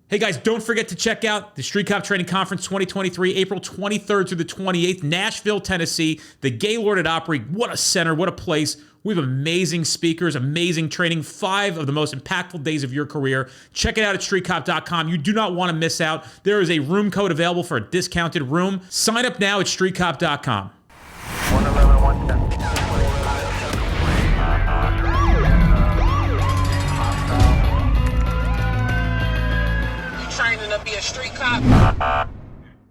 Hey guys, don't forget to check out the Street Cop Training Conference 2023, April 23rd through the 28th, Nashville, Tennessee, the Gaylord at Opry. What a center, what a place. We have amazing speakers, amazing training, 5 of the most impactful days of your career. Check it out at streetcop.com. You do not want to miss out. There is a room code available for a discounted room. Sign up now at streetcop.com. 111, 110. Training to be a street cop.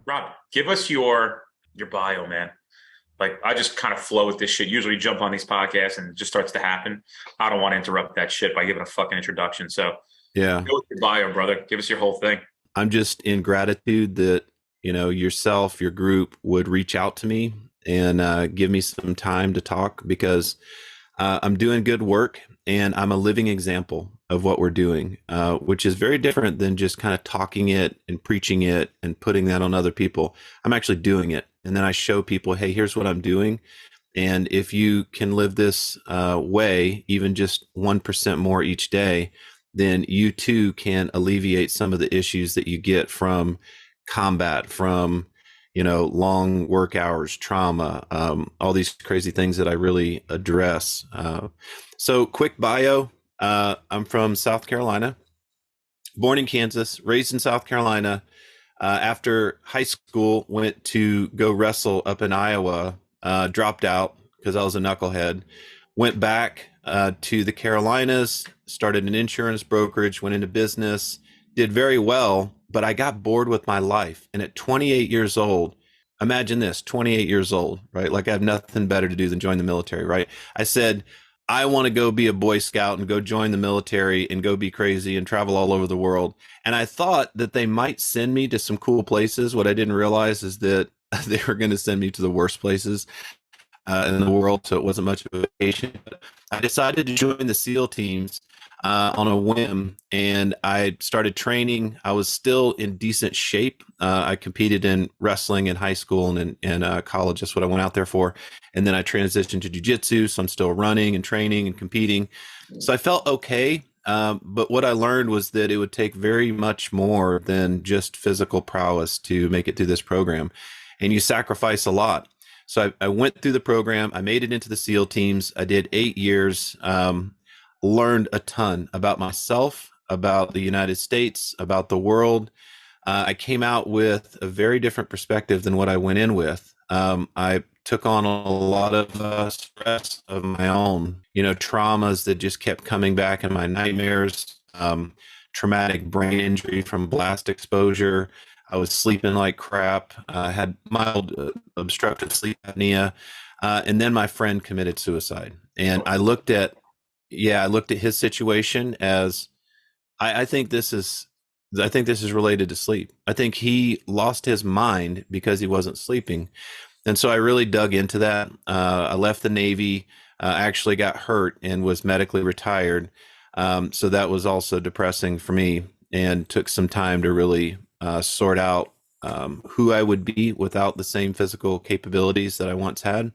Rob, give us your bio, man. Like, I just kind of flow with this shit. Usually jump on these podcasts and it just starts to happen. I don't want to interrupt that shit by giving a fucking introduction. So yeah, go with your bio, brother. Give us your whole thing. I'm just in gratitude that, yourself, your group would reach out to me and give me some time to talk, because I'm doing good work and I'm a living example of what we're doing, which is very different than just kind of talking it and preaching it and putting that on other people. I'm actually doing it. And then I show people, hey, here's what I'm doing. And if you can live this way, even just 1% more each day, then you too can alleviate some of the issues that you get from combat, from long work hours, trauma, all these crazy things that I really address. So quick bio. I'm from South Carolina, born in Kansas, raised in South Carolina. After high school, went to go wrestle up in Iowa, dropped out because I was a knucklehead, went back to the Carolinas, started an insurance brokerage, went into business, did very well, but I got bored with my life. And at 28 years old, imagine this, 28 years old, right? Like I have nothing better to do than join the military, right? I said, I want to go be a Boy Scout and go join the military and go be crazy and travel all over the world. And I thought that they might send me to some cool places. What I didn't realize is that they were going to send me to the worst places in the world. So it wasn't much of a vacation. But I decided to join the SEAL teams on a whim, and I started training. I was still in decent shape. I competed in wrestling in high school and in college. That's what I went out there for. And then I transitioned to jiu-jitsu. So I'm still running and training and competing. So I felt okay. But what I learned was that it would take very much more than just physical prowess to make it through this program. And you sacrifice a lot. So I went through the program. I made it into the SEAL teams. I did 8 years. Learned a ton about myself, about the United States, about the world. I came out with a very different perspective than what I went in with. I took on a lot of stress of my own, traumas that just kept coming back in my nightmares, traumatic brain injury from blast exposure. I was sleeping like crap. I had mild obstructive sleep apnea. And then my friend committed suicide. And I looked at his situation as, I think this is related to sleep. I think he lost his mind because he wasn't sleeping. And so I really dug into that. I left the Navy, actually got hurt and was medically retired. So that was also depressing for me, and took some time to really sort out who I would be without the same physical capabilities that I once had.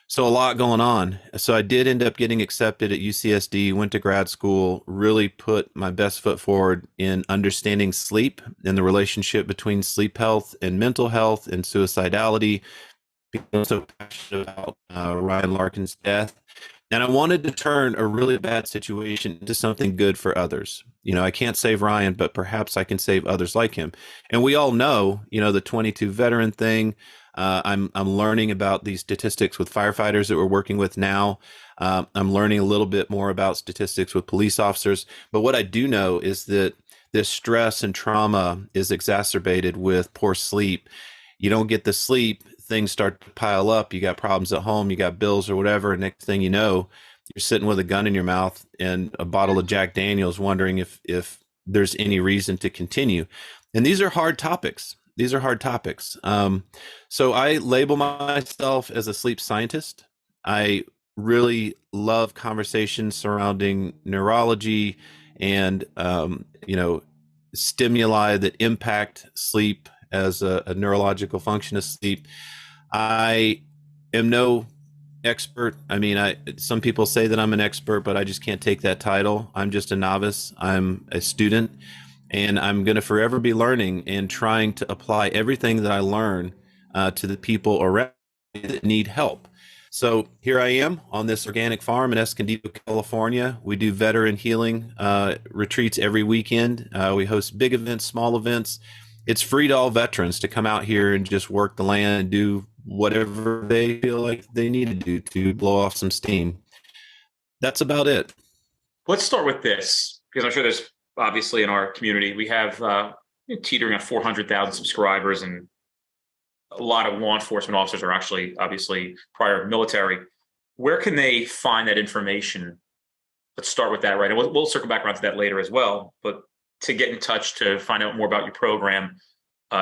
So a lot going on. So I did end up getting accepted at UCSD, went to grad school, really put my best foot forward in understanding sleep and the relationship between sleep health and mental health and suicidality. I'm so passionate about Ryan Larkin's death. And I wanted to turn a really bad situation into something good for others. I can't save Ryan, but perhaps I can save others like him. And we all know, the 22 veteran thing. I'm learning about these statistics with firefighters that we're working with now. I'm learning a little bit more about statistics with police officers. But what I do know is that this stress and trauma is exacerbated with poor sleep. You don't get the sleep, things start to pile up. You got problems at home, you got bills or whatever. And next thing you know, you're sitting with a gun in your mouth and a bottle of Jack Daniels, wondering if there's any reason to continue. And these are hard topics. So I label myself as a sleep scientist. I really love conversations surrounding neurology and, stimuli that impact sleep as a neurological function of sleep. I am no expert. I mean, some people say that I'm an expert, but I just can't take that title. I'm just a novice. I'm a student. And I'm going to forever be learning and trying to apply everything that I learn to the people around me that need help. So here I am on this organic farm in Escondido, California. We do veteran healing retreats every weekend. We host big events, small events. It's free to all veterans to come out here and just work the land and do whatever they feel like they need to do to blow off some steam. That's about it. Let's start with this, because I'm sure there's obviously in our community, we have teetering on 400,000 subscribers, and a lot of law enforcement officers are actually obviously prior military. Where can they find that information? Let's start with that, right? And we'll circle back around to that later as well. But to get in touch to find out more about your program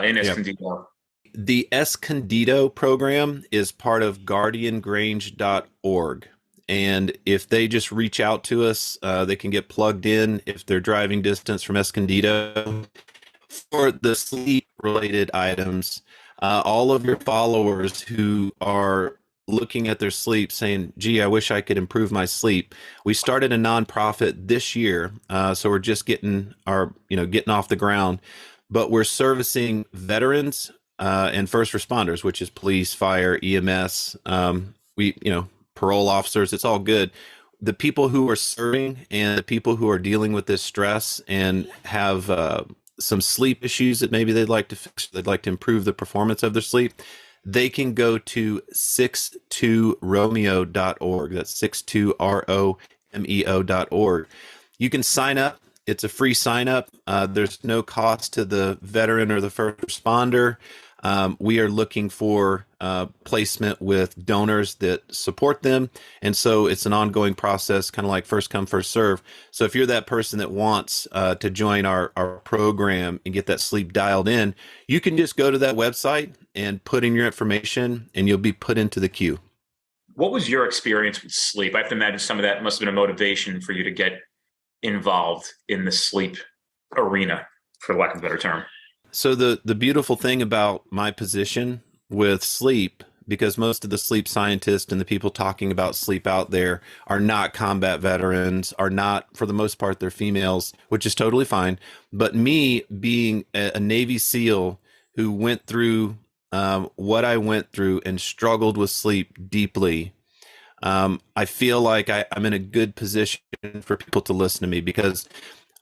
in Escondido. The Escondido program is part of guardiangrange.org. And if they just reach out to us, they can get plugged in if they're driving distance from Escondido. For the sleep-related items, all of your followers who are looking at their sleep saying, gee, I wish I could improve my sleep. We started a nonprofit this year, so we're just getting off the ground. But we're servicing veterans and first responders, which is police, fire, EMS. Parole officers, it's all good. The people who are serving and the people who are dealing with this stress and have some sleep issues that maybe they'd like to fix, they'd like to improve the performance of their sleep, they can go to 62romeo.org. That's 62romeo.org. You can sign up. It's a free sign up. There's no cost to the veteran or the first responder. We are looking for placement with donors that support them. And so it's an ongoing process, kind of like first come, first serve. So if you're that person that wants to join our program and get that sleep dialed in, you can just go to that website and put in your information and you'll be put into the queue. What was your experience with sleep? I have to imagine some of that must have been a motivation for you to get involved in the sleep arena, for lack of a better term. So the beautiful thing about my position with sleep, because most of the sleep scientists and the people talking about sleep out there are not combat veterans, are not, for the most part, they're females, which is totally fine. But me being a Navy SEAL who went through what I went through and struggled with sleep deeply, I feel like I'm in a good position for people to listen to me, because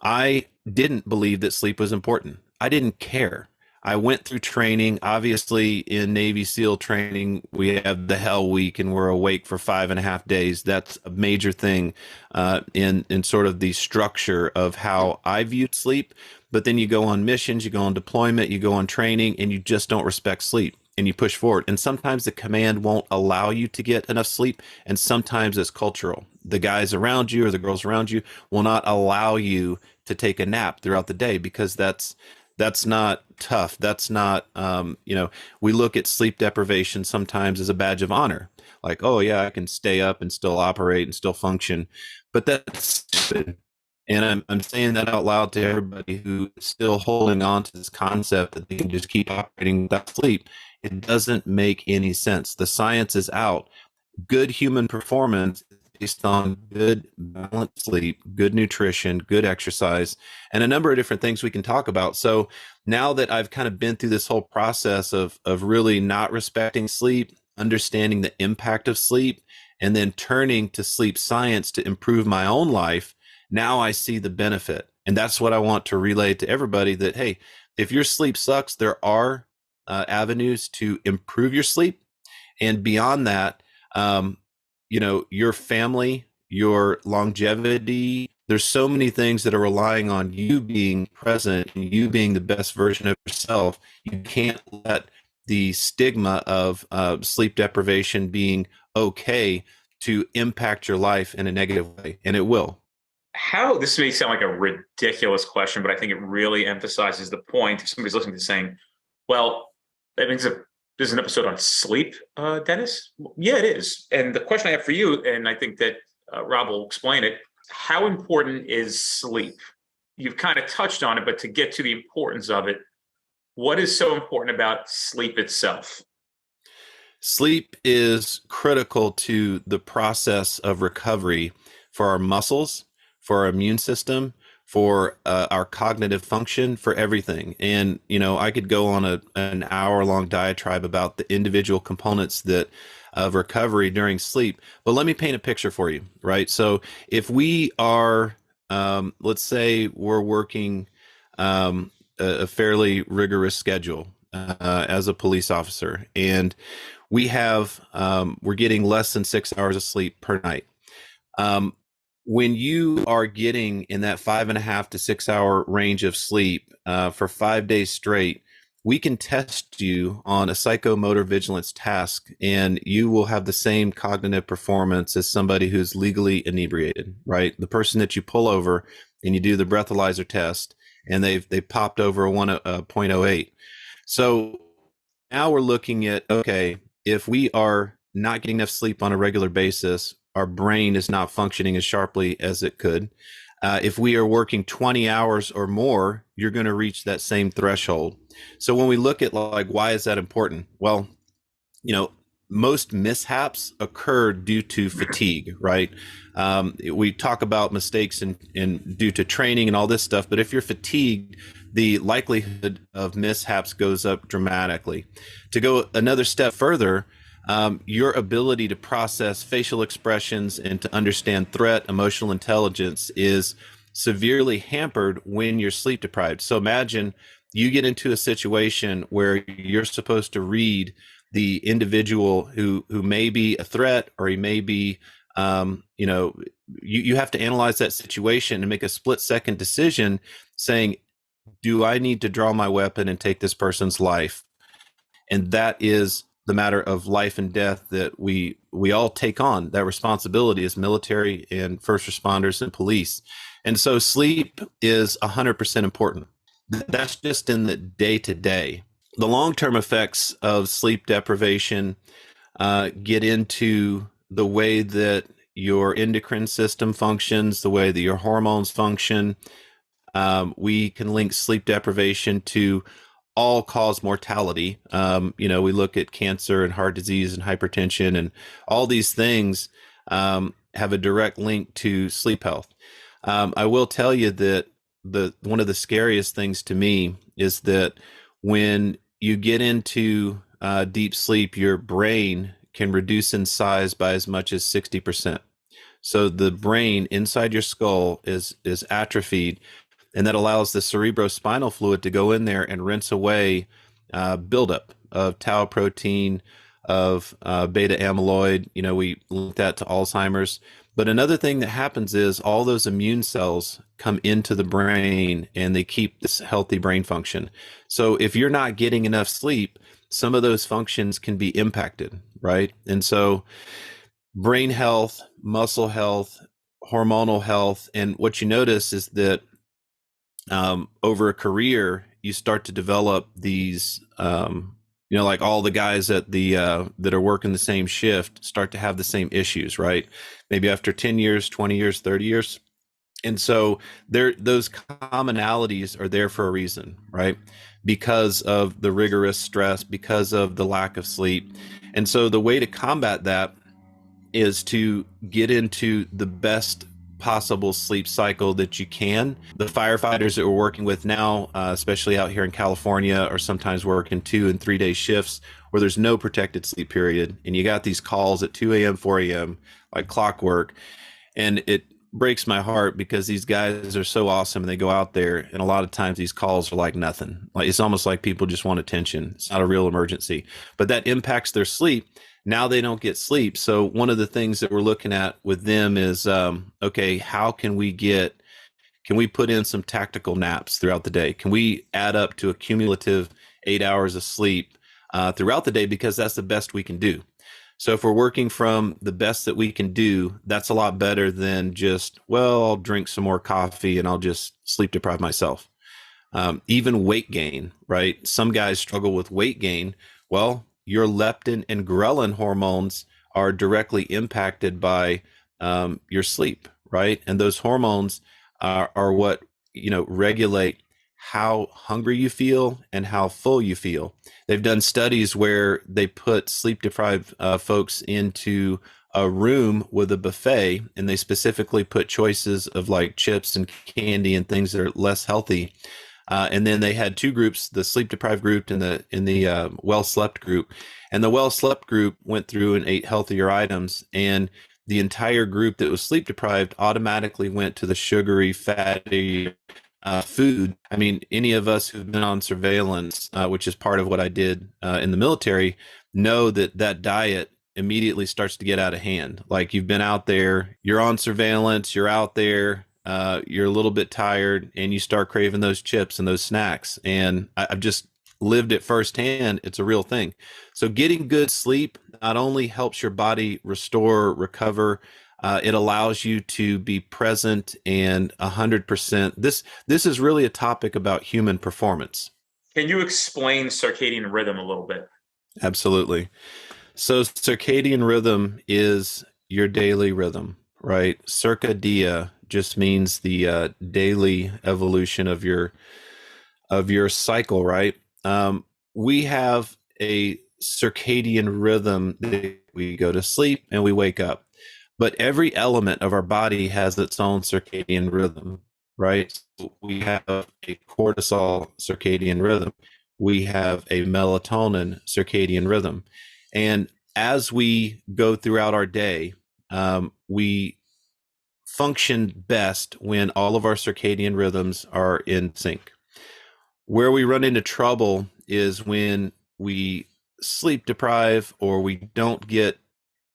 I didn't believe that sleep was important. I didn't care. I went through training. Obviously, in Navy SEAL training, we have the Hell Week and we're awake for 5.5 days. That's a major thing in sort of the structure of how I viewed sleep. But then you go on missions, you go on deployment, you go on training, and you just don't respect sleep and you push forward. And sometimes the command won't allow you to get enough sleep. And sometimes it's cultural. The guys around you or the girls around you will not allow you to take a nap throughout the day, because that's not tough. That's not, we look at sleep deprivation sometimes as a badge of honor. Like, oh yeah, I can stay up and still operate and still function. But that's stupid. And I'm saying that out loud to everybody who is still holding on to this concept that they can just keep operating without sleep. It doesn't make any sense. The science is out. Good human performance is based on good balanced sleep, good nutrition, good exercise, and a number of different things we can talk about. So now that I've kind of been through this whole process of really not respecting sleep, understanding the impact of sleep, and then turning to sleep science to improve my own life, now I see the benefit. And that's what I want to relay to everybody, that, hey, if your sleep sucks, there are avenues to improve your sleep. And beyond that, your family, your longevity, there's so many things that are relying on you being present and you being the best version of yourself. You can't let the stigma of sleep deprivation being okay to impact your life in a negative way, and it will. How, this may sound like a ridiculous question, but I think it really emphasizes the point. If somebody's listening to saying, well, that means there's an episode on sleep, Dennis? Yeah, it is. And the question I have for you, and I think that Rob will explain it, how important is sleep? You've kind of touched on it, but to get to the importance of it, what is so important about sleep itself? Sleep is critical to the process of recovery for our muscles, for our immune system, for our cognitive function, for everything. And, I could go on an hour-long diatribe about the individual components of recovery during sleep. But let me paint a picture for you, right? So if we are, let's say we're working a fairly rigorous schedule as a police officer, and we're getting less than 6 hours of sleep per night. When you are getting in that 5.5 to 6 hour range of sleep for 5 days straight, we can test you on a psychomotor vigilance task, and you will have the same cognitive performance as somebody who's legally inebriated, right? The person that you pull over and you do the breathalyzer test, and they've popped over a 0.08. So now we're looking at, okay, if we are not getting enough sleep on a regular basis, our brain is not functioning as sharply as it could. If we are working 20 hours or more, you're going to reach that same threshold. So when we look at why is that important? Well, most mishaps occur due to fatigue, right? We talk about mistakes and due to training and all this stuff, but if you're fatigued, the likelihood of mishaps goes up dramatically. To go another step further, your ability to process facial expressions and to understand threat, emotional intelligence is severely hampered when you're sleep deprived. So imagine you get into a situation where you're supposed to read the individual who may be a threat, or he may be, you have to analyze that situation and make a split-second decision saying, do I need to draw my weapon and take this person's life? And that is the matter of life and death that we all take on, that responsibility as military and first responders and police. And so sleep is 100% important. That's just in the day-to-day. The long-term effects of sleep deprivation get into the way that your endocrine system functions, the way that your hormones function. We can link sleep deprivation to all-cause mortality. We look at cancer and heart disease and hypertension, and all these things have a direct link to sleep health. I will tell you that one of the scariest things to me is that when you get into deep sleep, your brain can reduce in size by as much as 60%. So the brain inside your skull is atrophied, and that allows the cerebrospinal fluid to go in there and rinse away buildup of tau protein, of beta amyloid. We link that to Alzheimer's. But another thing that happens is all those immune cells come into the brain and they keep this healthy brain function. So if you're not getting enough sleep, some of those functions can be impacted, right? And so brain health, muscle health, hormonal health, and what you notice is that over a career, you start to develop these, like all the guys at that are working the same shift start to have the same issues, right? Maybe after 10 years, 20 years, 30 years. And so those commonalities are there for a reason, right? Because of the rigorous stress, because of the lack of sleep. And so the way to combat that is to get into the best possible sleep cycle that you can. The firefighters that we're working with now, especially out here in California, are sometimes working 2 and 3 day shifts where there's no protected sleep period. And you got these calls at 2 a.m., 4 a.m., like clockwork. And it breaks my heart because these guys are so awesome and they go out there, and a lot of times these calls are like nothing. Like it's almost like people just want attention. It's not a real emergency, but that impacts their sleep. Now they don't get sleep. So one of the things that we're looking at with them is, okay, how can we put in some tactical naps throughout the day? Can we add up to a cumulative 8 hours of sleep throughout the day? Because that's the best we can do. So if we're working from the best that we can do, that's a lot better than just, well, I'll drink some more coffee and I'll just sleep deprive myself. Even weight gain, right? Some guys struggle with weight gain. Well, your leptin and ghrelin hormones are directly impacted by your sleep, right? And those hormones are what regulate how hungry you feel and how full you feel. They've done studies where they put sleep deprived folks into a room with a buffet, and they specifically put choices of like chips and candy and things that are less healthy. And then they had two groups: the sleep deprived group and the well slept group. And the well slept group went through and ate healthier items, and the entire group that was sleep deprived automatically went to the sugary, fatty food. I mean, any of us who've been on surveillance, which is part of what I did in the military, know that that diet immediately starts to get out of hand. Like, you've been out there, you're on surveillance, you're out there, you're a little bit tired, and you start craving those chips and those snacks. And I've just lived it firsthand. It's a real thing. So getting good sleep not only helps your body restore, recover, it allows you to be present and 100%. This is really a topic about human performance. Can you explain circadian rhythm a little bit? Absolutely. So circadian rhythm is your daily rhythm, right? Circadia just means the daily evolution of your cycle, right? We have a circadian rhythm that we go to sleep and we wake up. But every element of our body has its own circadian rhythm, right? So we have a cortisol circadian rhythm. We have a melatonin circadian rhythm. And as we go throughout our day, we function best when all of our circadian rhythms are in sync. Where we run into trouble is when we sleep deprive, or we don't get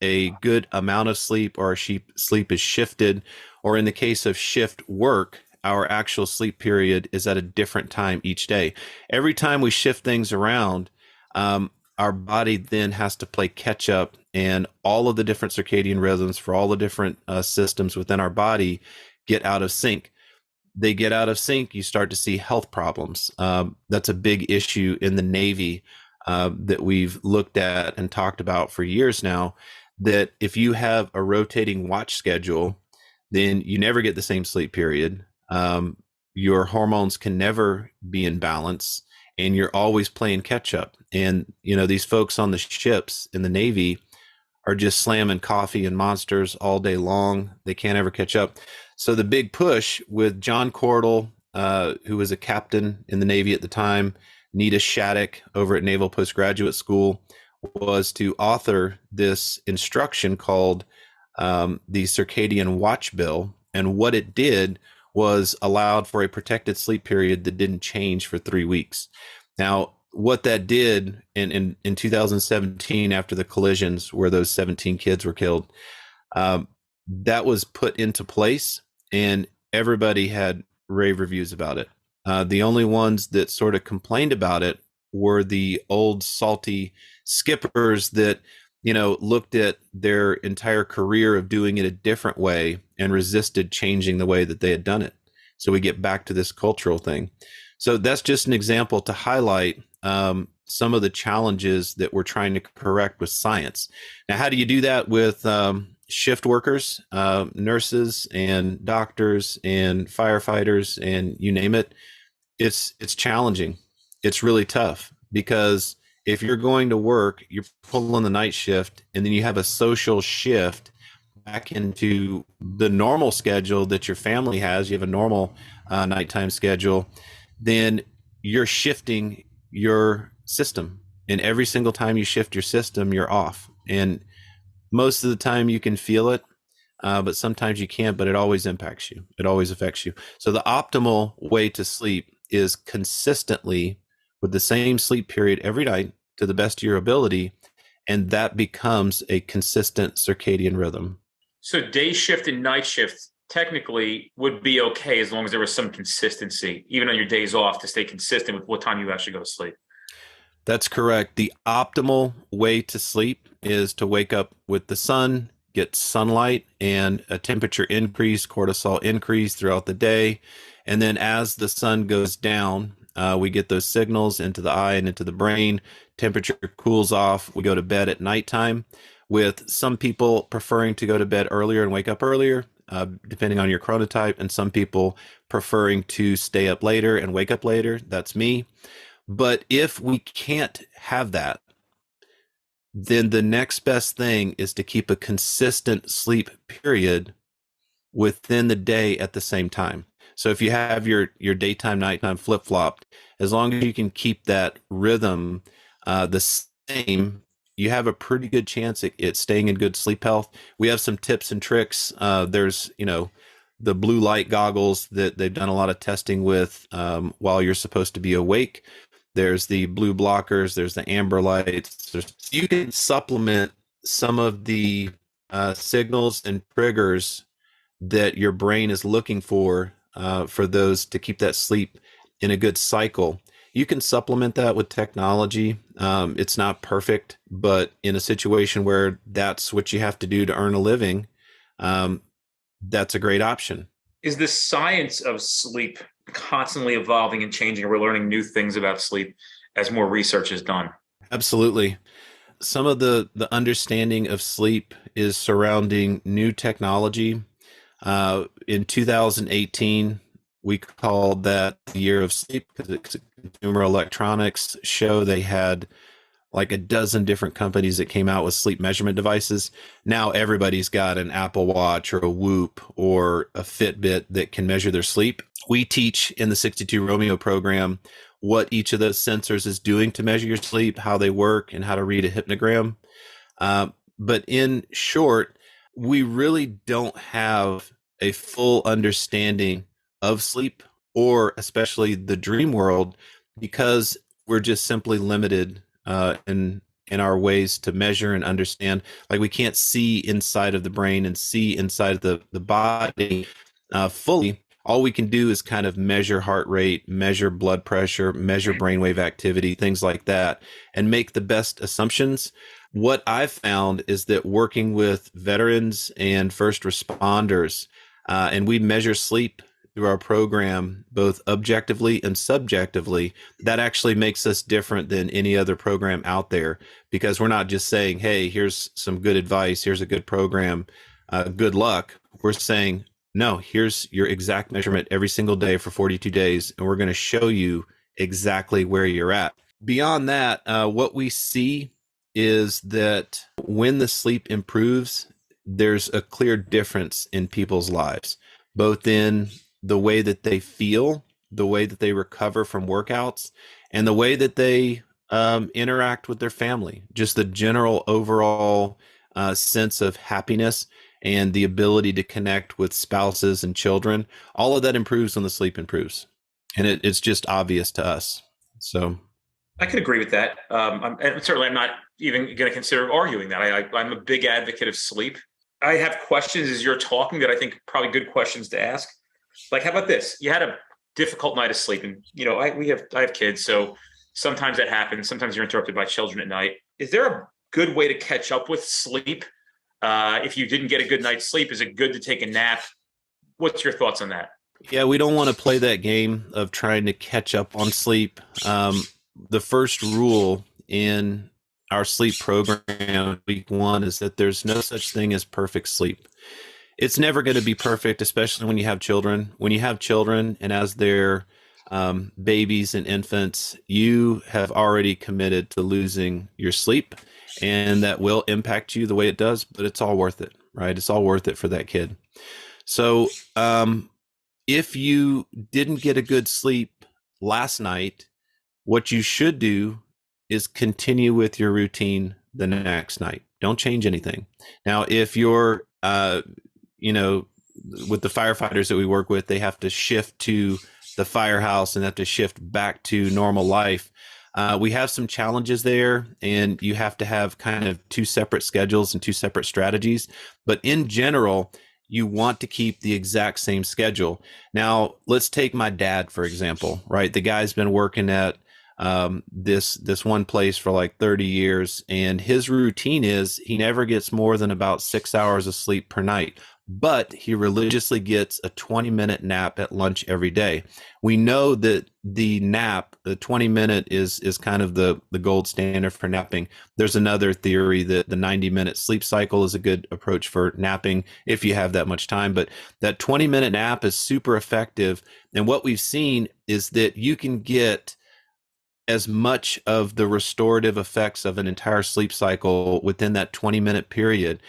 a good amount of sleep, or our sleep is shifted, or in the case of shift work, our actual sleep period is at a different time each day. Every time we shift things around, our body then has to play catch up, and all of the different circadian rhythms for all the different systems within our body get out of sync. They get out of sync, you start to see health problems. That's a big issue in the Navy that we've looked at and talked about for years now, that if you have a rotating watch schedule, then you never get the same sleep period. Your hormones can never be in balance, and you're always playing catch up. And, you know, these folks on the ships in the Navy are just slamming coffee and monsters all day long. They can't ever catch up. So the big push with John Cordell, who was a captain in the Navy at the time, Nita Shattuck over at Naval Postgraduate School, was to author this instruction called the Circadian Watch Bill. And what it did was allowed for a protected sleep period that didn't change for 3 weeks. Now, what that did in 2017, after the collisions where those 17 kids were killed, that was put into place, and everybody had rave reviews about it. The only ones that sort of complained about it were the old salty skippers that, you know, looked at their entire career of doing it a different way and resisted changing the way that they had done it. So we get back to this cultural thing. So that's just an example to highlight some of the challenges that we're trying to correct with science. Now, how do you do that with shift workers, nurses and doctors and firefighters and you name it? It's challenging. It's really tough, because if you're going to work, you're pulling the night shift, and then you have a social shift back into the normal schedule that your family has. You have a normal nighttime schedule, then you're shifting your system. And every single time you shift your system, you're off. And most of the time you can feel it, but sometimes you can't, but it always impacts you. It always affects you. So the optimal way to sleep is consistently with the same sleep period every night to the best of your ability, and that becomes a consistent circadian rhythm. So day shift and night shift technically would be okay as long as there was some consistency, even on your days off, to stay consistent with what time you actually go to sleep. That's correct. The optimal way to sleep is to wake up with the sun, get sunlight and a temperature increase, cortisol increase throughout the day. And then as the sun goes down, we get those signals into the eye and into the brain. Temperature cools off. We go to bed at nighttime, with some people preferring to go to bed earlier and wake up earlier. depending on your chronotype, and some people preferring to stay up later and wake up later. That's me. But if we can't have that, then the next best thing is to keep a consistent sleep period within the day at the same time. So if you have your daytime, nighttime flip-flopped, as long as you can keep that rhythm the same, you have a pretty good chance at staying in good sleep health. We have some tips and tricks. There's, the blue light goggles that they've done a lot of testing with while you're supposed to be awake. There's the blue blockers. There's the amber lights. You can supplement some of the signals and triggers that your brain is looking for those to keep that sleep in a good cycle. You can supplement that with technology. It's not perfect, but in a situation where that's what you have to do to earn a living, that's a great option. Is the science of sleep constantly evolving and changing? We're learning new things about sleep as more research is done. Absolutely. Some of the understanding of sleep is surrounding new technology. In 2018, we called that the year of sleep because Consumer Electronics show they had like a dozen different companies that came out with sleep measurement devices. Now everybody's got an Apple Watch or a Whoop or a Fitbit that can measure their sleep. We teach in the 62 Romeo program what each of those sensors is doing to measure your sleep, how they work, and how to read a hypnogram. But in short, we really don't have a full understanding of sleep, or especially the dream world, because we're just simply limited in our ways to measure and understand. Like we can't see inside of the brain and see inside of the body fully. All we can do is kind of measure heart rate, measure blood pressure, measure brainwave activity, things like that, and make the best assumptions. What I've found is that working with veterans and first responders, and we measure sleep through our program, both objectively and subjectively, that actually makes us different than any other program out there, because we're not just saying, hey, here's some good advice, here's a good program, good luck. We're saying, no, here's your exact measurement every single day for 42 days, and we're going to show you exactly where you're at. Beyond that, what we see is that when the sleep improves, there's a clear difference in people's lives, both in the way that they feel, the way that they recover from workouts, and the way that they interact with their family. Just the general overall sense of happiness and the ability to connect with spouses and children. All of that improves when the sleep improves. And it's just obvious to us. So I could agree with that. And certainly I'm not even going to consider arguing that. I'm a big advocate of sleep. I have questions as you're talking that I think are probably good questions to ask. Like, how about this? You had a difficult night of sleep, and I have kids, so sometimes that happens. Sometimes you're interrupted by children at night. Is there a good way to catch up with sleep? If you didn't get a good night's sleep, is it good to take a nap? What's your thoughts on that? Yeah, we don't want to play that game of trying to catch up on sleep. The first rule in our sleep program, week 1, is that there's no such thing as perfect sleep. It's never going to be perfect, especially when you have children. When you have children and as they're babies and infants, you have already committed to losing your sleep, and that will impact you the way it does, but it's all worth it, right? It's all worth it for that kid. So if you didn't get a good sleep last night, what you should do is continue with your routine the next night. Don't change anything. Now, if you're, with the firefighters that we work with, they have to shift to the firehouse and have to shift back to normal life. We have some challenges there, and you have to have kind of 2 separate schedules and 2 separate strategies. But in general, you want to keep the exact same schedule. Now, let's take my dad, for example, right? The guy's been working at this one place for like 30 years, and his routine is he never gets more than about 6 hours of sleep per night. but he religiously gets a 20-minute nap at lunch every day. We know that the nap, the 20-minute is kind of the gold standard for napping. There's another theory that the 90-minute sleep cycle is a good approach for napping if you have that much time, but that 20-minute nap is super effective. And what we've seen is that you can get as much of the restorative effects of an entire sleep cycle within that 20-minute period.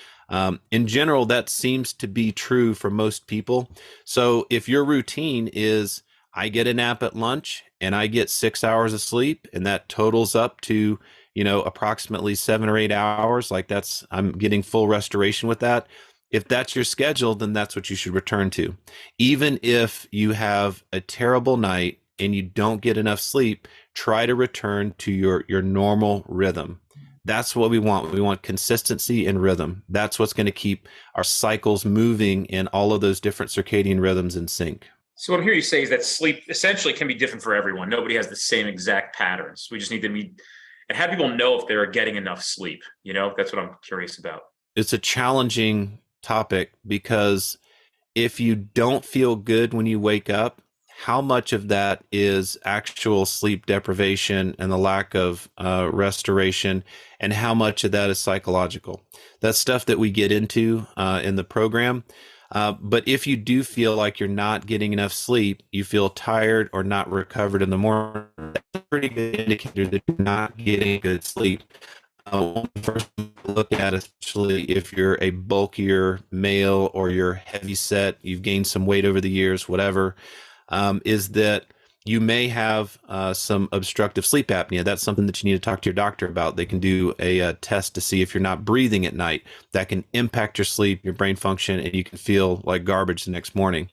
In general, that seems to be true for most people. So if your routine is, I get a nap at lunch and I get 6 hours of sleep, and that totals up to, approximately 7 or 8 hours, like I'm getting full restoration with that. If that's your schedule, then that's what you should return to. Even if you have a terrible night and you don't get enough sleep, try to return to your normal rhythm. That's what we want. We want consistency and rhythm. That's what's going to keep our cycles moving and all of those different circadian rhythms in sync. So what I'm hearing you say is that sleep essentially can be different for everyone. Nobody has the same exact patterns. We just need to meet and have people know if they're getting enough sleep. That's what I'm curious about. It's a challenging topic because if you don't feel good when you wake up, how much of that is actual sleep deprivation and the lack of restoration, and how much of that is psychological? That's stuff that we get into in the program. But if you do feel like you're not getting enough sleep, you feel tired or not recovered in the morning, that's a pretty good indicator that you're not getting good sleep. One of the first things to look at, especially if you're a bulkier male or you're heavy set, you've gained some weight over the years, whatever, is that you may have some obstructive sleep apnea. That's something that you need to talk to your doctor about. They can do a test to see if you're not breathing at night. That can impact your sleep, your brain function, and you can feel like garbage the next morning.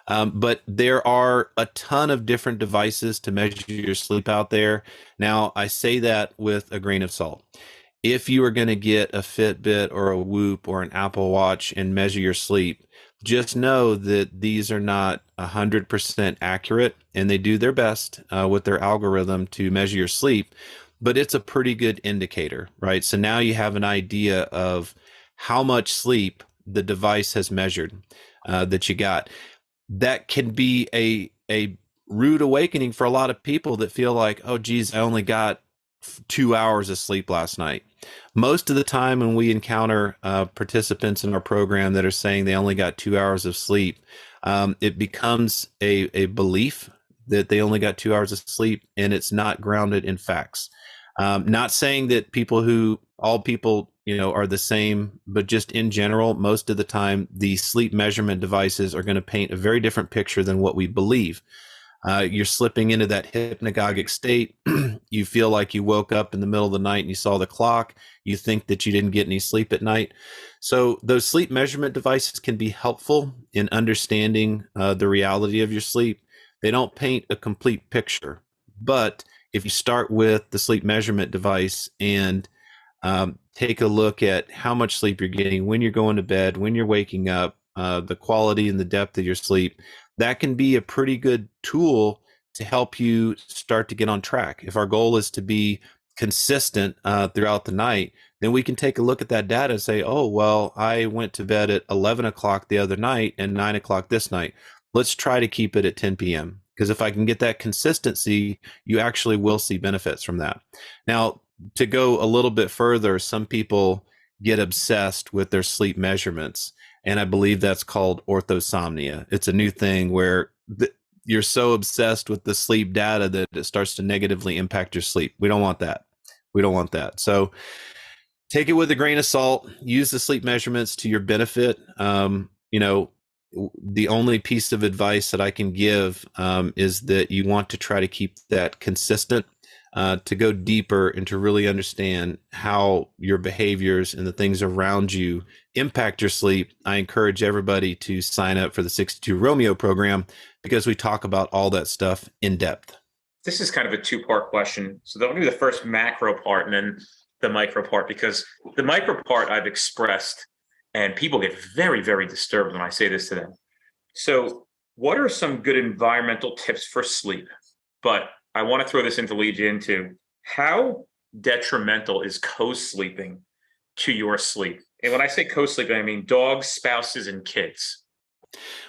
But there are a ton of different devices to measure your sleep out there. Now, I say that with a grain of salt. If you are going to get a Fitbit or a Whoop or an Apple Watch and measure your sleep, just know that these are not 100% accurate, and they do their best with their algorithm to measure your sleep, but it's a pretty good indicator, right? So now you have an idea of how much sleep the device has measured that you got. That can be a rude awakening for a lot of people that feel like, oh, geez, I only got 2 hours of sleep last night. Most of the time when we encounter participants in our program that are saying they only got 2 hours of sleep, it becomes a belief that they only got 2 hours of sleep, and it's not grounded in facts. Not saying that all people are the same, but just in general, most of the time, the sleep measurement devices are going to paint a very different picture than what we believe. You're slipping into that hypnagogic state. You feel like you woke up in the middle of the night and you saw the clock. You think that you didn't get any sleep at night. So those sleep measurement devices can be helpful in understanding the reality of your sleep. They don't paint a complete picture, but if you start with the sleep measurement device and take a look at how much sleep you're getting, when you're going to bed, when you're waking up, the quality and the depth of your sleep, that can be a pretty good tool to help you start to get on track. If our goal is to be consistent throughout the night, then we can take a look at that data and say, oh, well, I went to bed at 11 o'clock the other night and 9 o'clock this night. Let's try to keep it at 10 p.m. Because if I can get that consistency, you actually will see benefits from that. Now, to go a little bit further, some people get obsessed with their sleep measurements. And I believe that's called orthosomnia. It's a new thing where you're so obsessed with the sleep data that it starts to negatively impact your sleep. We don't want that. We don't want that. So take it with a grain of salt. Use the sleep measurements to your benefit. The only piece of advice that I can give is that you want to try to keep that consistent, to go deeper and to really understand how your behaviors and the things around you impact your sleep. I encourage everybody to sign up for the 62 Romeo program because we talk about all that stuff in depth. This is kind of a two-part question. So I'll do the first macro part and then the micro part, because the micro part I've expressed and people get very, very disturbed when I say this to them. So what are some good environmental tips for sleep? But I want to throw this into lead you into how detrimental is co-sleeping to your sleep? And when I say co-sleeping, I mean dogs, spouses, and kids.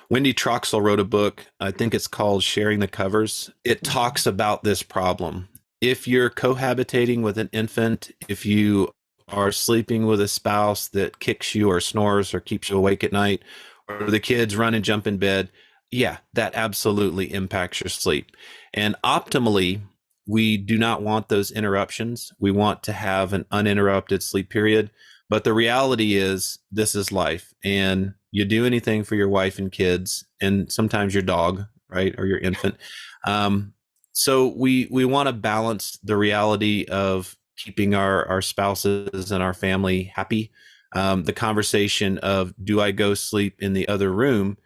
Wendy Troxel wrote a book, I think it's called Sharing the Covers. It talks about this problem. If you're cohabitating with an infant, if you are sleeping with a spouse that kicks you or snores or keeps you awake at night, or the kids run and jump in bed, yeah, that absolutely impacts your sleep. And optimally, we do not want those interruptions. We want to have an uninterrupted sleep period. But the reality is, this is life. And you do anything for your wife and kids, and sometimes your dog, right, or your infant. So we want to balance the reality of keeping our spouses and our family happy. The conversation of, do I go sleep in the other room,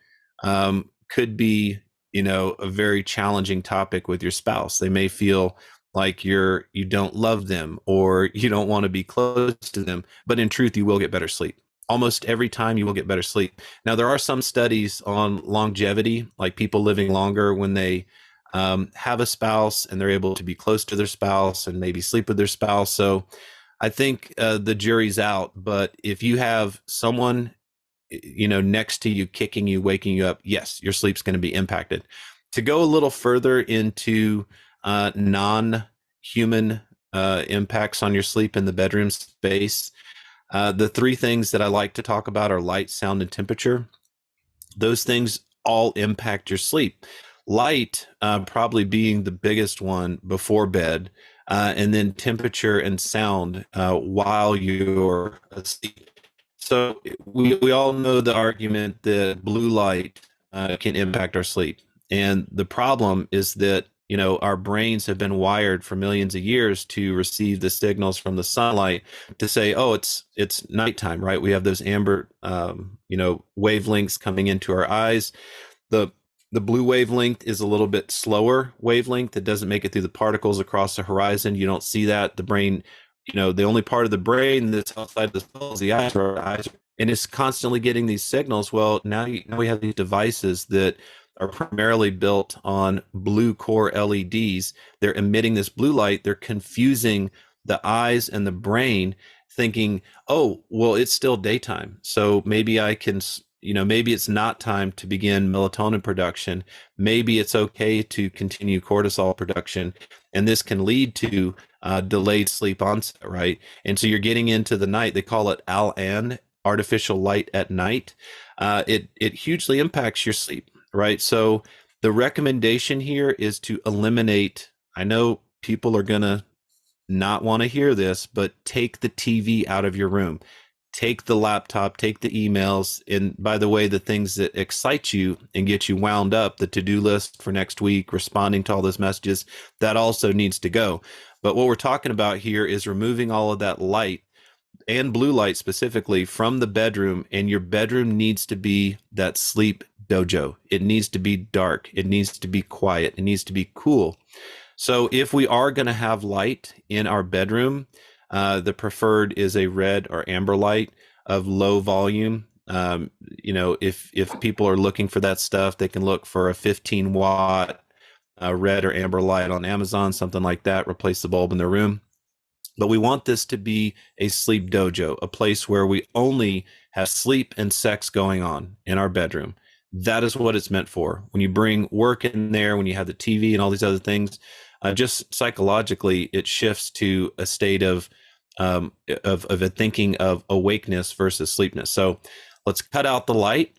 could be, a very challenging topic with your spouse. They may feel like you don't love them, or you don't want to be close to them, but in truth, you will get better sleep. Almost every time you will get better sleep. Now, there are some studies on longevity, like people living longer when they have a spouse and they're able to be close to their spouse and maybe sleep with their spouse. So I think the jury's out. But if you have someone, next to you, kicking you, waking you up, yes, your sleep's going to be impacted. To go a little further into non-human impacts on your sleep in the bedroom space, the three things that I like to talk about are light, sound, and temperature. Those things all impact your sleep. Light probably being the biggest one before bed, and then temperature and sound while you're asleep. So we all know the argument that blue light can impact our sleep. And the problem is that, our brains have been wired for millions of years to receive the signals from the sunlight to say, oh, it's nighttime, right? We have those amber, wavelengths coming into our eyes. The blue wavelength is a little bit slower wavelength. It doesn't make it through the particles across the horizon. You don't see that. The brain, the only part of the brain that's outside the skull is the eyes, and it's constantly getting these signals. Well, now we have these devices that are primarily built on blue core LEDs. They're emitting this blue light. They're confusing the eyes and the brain, thinking, oh, well, it's still daytime. So maybe I can, maybe it's not time to begin melatonin production. Maybe it's okay to continue cortisol production. And this can lead to delayed sleep onset, right? And so you're getting into the night. They call it ALAN, artificial light at night. It hugely impacts your sleep, right? So the recommendation here is to eliminate, I know people are going to not want to hear this, but take the TV out of your room. Take the laptop, take the emails, and by the way, the things that excite you and get you wound up, the to-do list for next week, responding to all those messages, that also needs to go. But what we're talking about here is removing all of that light, and blue light specifically, from the bedroom, and your bedroom needs to be that sleep dojo. It needs to be dark. It needs to be quiet. It needs to be cool. So if we are going to have light in our bedroom, the preferred is a red or amber light of low volume. If people are looking for that stuff, they can look for a 15-watt red or amber light on Amazon, something like that, replace the bulb in their room. But we want this to be a sleep dojo, a place where we only have sleep and sex going on in our bedroom. That is what it's meant for. When you bring work in there, when you have the TV and all these other things, just psychologically, it shifts to a state of a thinking of awakeness versus sleepness. So let's cut out the light.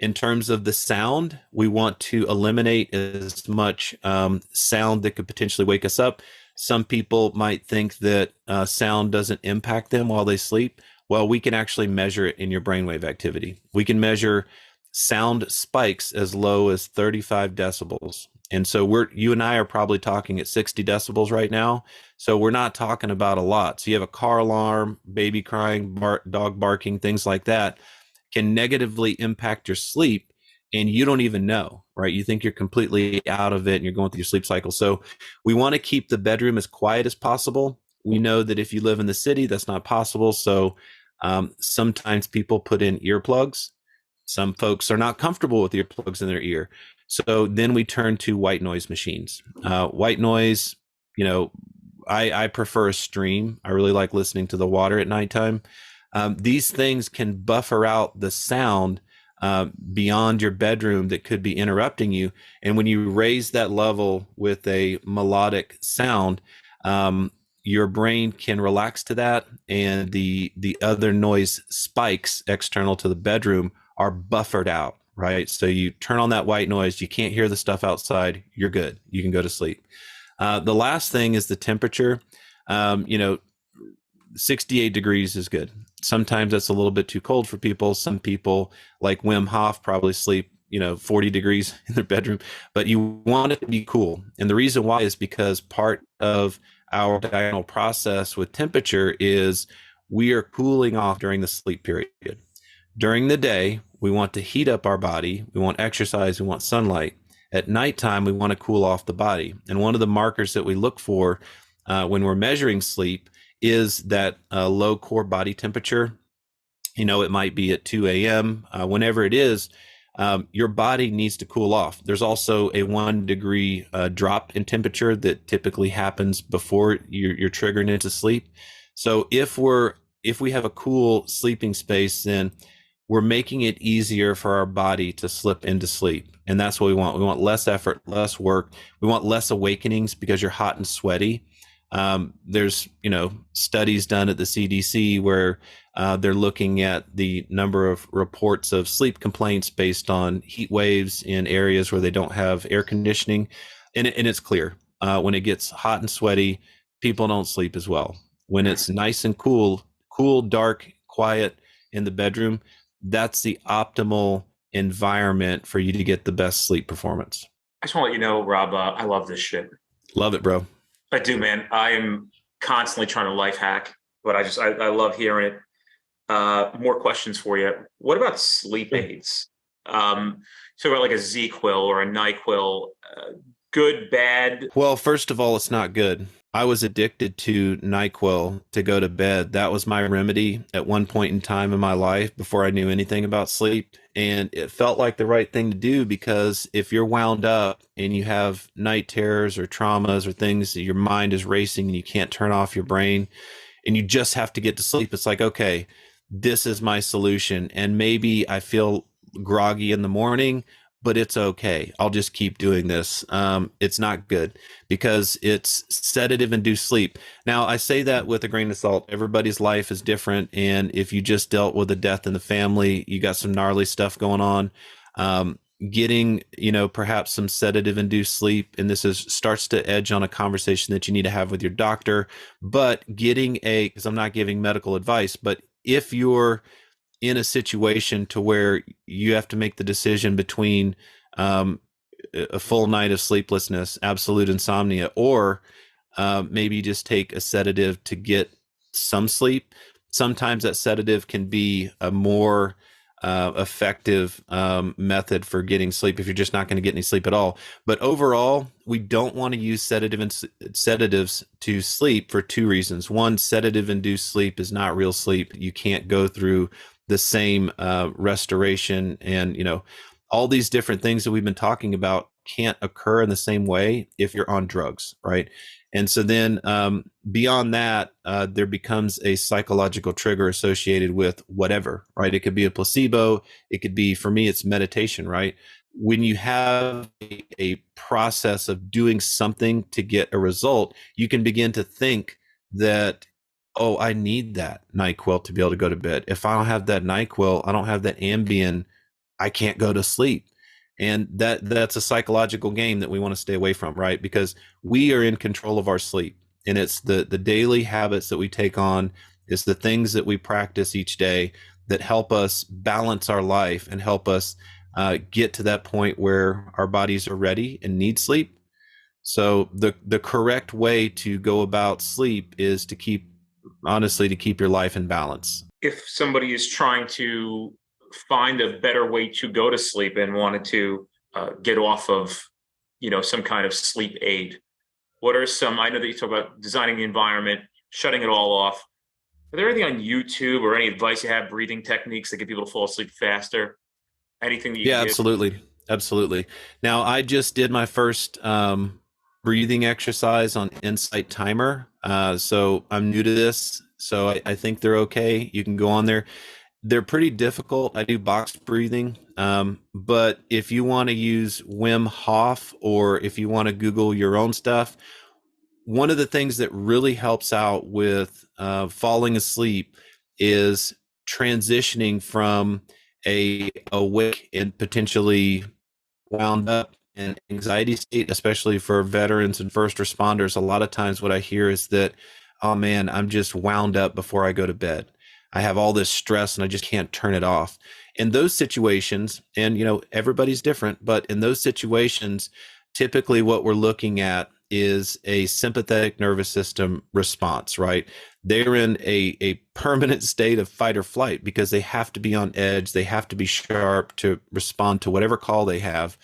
In terms of the sound, we want to eliminate as much sound that could potentially wake us up. Some people might think that sound doesn't impact them while they sleep. Well, we can actually measure it in your brainwave activity. We can measure sound spikes as low as 35 decibels. And so you and I are probably talking at 60 decibels right now. So we're not talking about a lot. So you have a car alarm, baby crying, dog barking, things like that can negatively impact your sleep, and you don't even know, right? You think you're completely out of it and you're going through your sleep cycle. So we want to keep the bedroom as quiet as possible. We know that if you live in the city, that's not possible. So sometimes people put in earplugs. Some folks are not comfortable with earplugs in their ear. So then we turn to white noise machines. White noise, I prefer a stream. I really like listening to the water at nighttime. These things can buffer out the sound beyond your bedroom that could be interrupting you. And when you raise that level with a melodic sound, your brain can relax to that, and the other noise spikes external to the bedroom are buffered out, right? So you turn on that white noise, you can't hear the stuff outside, you're good. You can go to sleep. The last thing is the temperature. 68 degrees is good. Sometimes that's a little bit too cold for people. Some people, like Wim Hof, probably sleep 40 degrees in their bedroom, but you want it to be cool. And the reason why is because part of our diurnal process with temperature is we are cooling off during the sleep period. During the day, we want to heat up our body. We want exercise. We want sunlight. At nighttime, we want to cool off the body. And one of the markers that we look for when we're measuring sleep is that low core body temperature. It might be at 2 a.m. Whenever it is, your body needs to cool off. There's also a 1 degree drop in temperature that typically happens before you're triggering into sleep. So if we have a cool sleeping space, then we're making it easier for our body to slip into sleep. And that's what we want. We want less effort, less work. We want less awakenings because you're hot and sweaty. There's, studies done at the CDC where they're looking at the number of reports of sleep complaints based on heat waves in areas where they don't have air conditioning. And it's clear when it gets hot and sweaty, people don't sleep as well. When it's nice and cool, dark, quiet in the bedroom, that's the optimal environment for you to get the best sleep performance. I just want to let you know, Rob, I love this shit. Love it, bro. I do, man. I am constantly trying to life hack, but I love hearing it. More questions for you. What about sleep aids? So about like a Z-Quil or a NyQuil, good, bad? Well, first of all, it's not good. I was addicted to NyQuil to go to bed. That was my remedy at one point in time in my life before I knew anything about sleep. And it felt like the right thing to do, because if you're wound up and you have night terrors or traumas or things that your mind is racing and you can't turn off your brain and you just have to get to sleep, it's like, okay, this is my solution. And maybe I feel groggy in the morning, but it's okay. I'll just keep doing this. It's not good because it's sedative-induced sleep. Now, I say that with a grain of salt. Everybody's life is different. And if you just dealt with a death in the family, you got some gnarly stuff going on. Getting, perhaps some sedative-induced sleep, and this starts to edge on a conversation that you need to have with your doctor. But because I'm not giving medical advice, but if you're in a situation to where you have to make the decision between a full night of sleeplessness, absolute insomnia, or maybe just take a sedative to get some sleep, sometimes that sedative can be a more effective method for getting sleep if you're just not going to get any sleep at all. But overall, we don't want to use sedatives to sleep for two reasons. One, sedative-induced sleep is not real sleep. You can't go through the same restoration, and all these different things that we've been talking about can't occur in the same way if you're on drugs, right? And so then beyond that, there becomes a psychological trigger associated with whatever, right? It could be a placebo. It could be, for me, it's meditation, right? When you have a process of doing something to get a result, you can begin to think that, oh, I need that NyQuil to be able to go to bed. If I don't have that NyQuil, I don't have that Ambien, I can't go to sleep. And that's a psychological game that we want to stay away from, right? Because we are in control of our sleep. And it's the daily habits that we take on, it's the things that we practice each day that help us balance our life and help us get to that point where our bodies are ready and need sleep. So the correct way to go about sleep is to keep your life in balance. If somebody is trying to find a better way to go to sleep and wanted to get off of, some kind of sleep aid, what are some, I know that you talk about designing the environment, shutting it all off. Are there anything on YouTube or any advice you have, breathing techniques that get people to fall asleep faster? Anything that you can give? Absolutely. Now, I just did my first breathing exercise on Insight Timer. So I'm new to this. So I think they're okay. You can go on there. They're pretty difficult. I do box breathing. But if you want to use Wim Hof, or if you want to Google your own stuff, one of the things that really helps out with falling asleep is transitioning from a awake and potentially wound up and anxiety state, especially for veterans and first responders. A lot of times what I hear is that, oh man, I'm just wound up before I go to bed. I have all this stress and I just can't turn it off. In those situations, and everybody's different, but in those situations, typically what we're looking at is a sympathetic nervous system response, right? They're in a permanent state of fight or flight because they have to be on edge. They have to be sharp to respond to whatever call they have.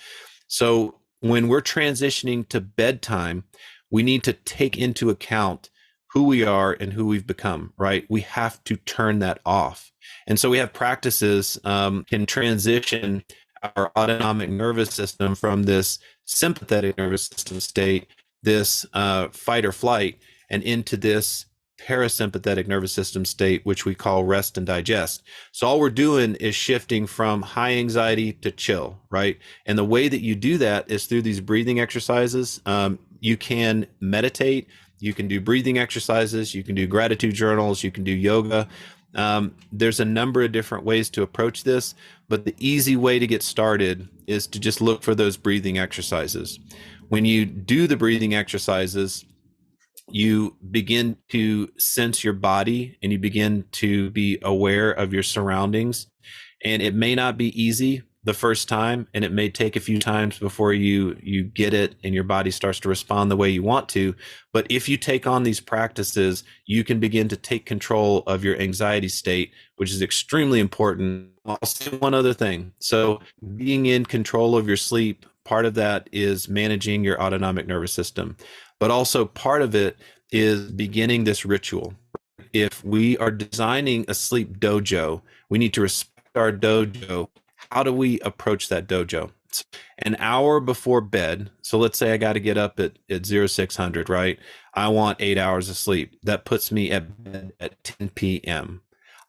So when we're transitioning to bedtime, we need to take into account who we are and who we've become, right? We have to turn that off. And so we have practices can transition our autonomic nervous system from this sympathetic nervous system state, this fight or flight, and into this parasympathetic nervous system state, which we call rest and digest. So all we're doing is shifting from high anxiety to chill, right? And the way that you do that is through these breathing exercises. You can meditate, you can do breathing exercises, you can do gratitude journals, you can do yoga. There's a number of different ways to approach this, but the easy way to get started is to just look for those breathing exercises. When you do the breathing exercises, you begin to sense your body and you begin to be aware of your surroundings. And it may not be easy the first time, and it may take a few times before you get it and your body starts to respond the way you want to. But if you take on these practices, you can begin to take control of your anxiety state, which is extremely important. I'll say one other thing. So being in control of your sleep, part of that is managing your autonomic nervous system, but also part of it is beginning this ritual. If we are designing a sleep dojo, we need to respect our dojo. How do we approach that dojo? An hour before bed. So let's say I got to get up at 0600, right? I want 8 hours of sleep. That puts me at bed at 10 p.m.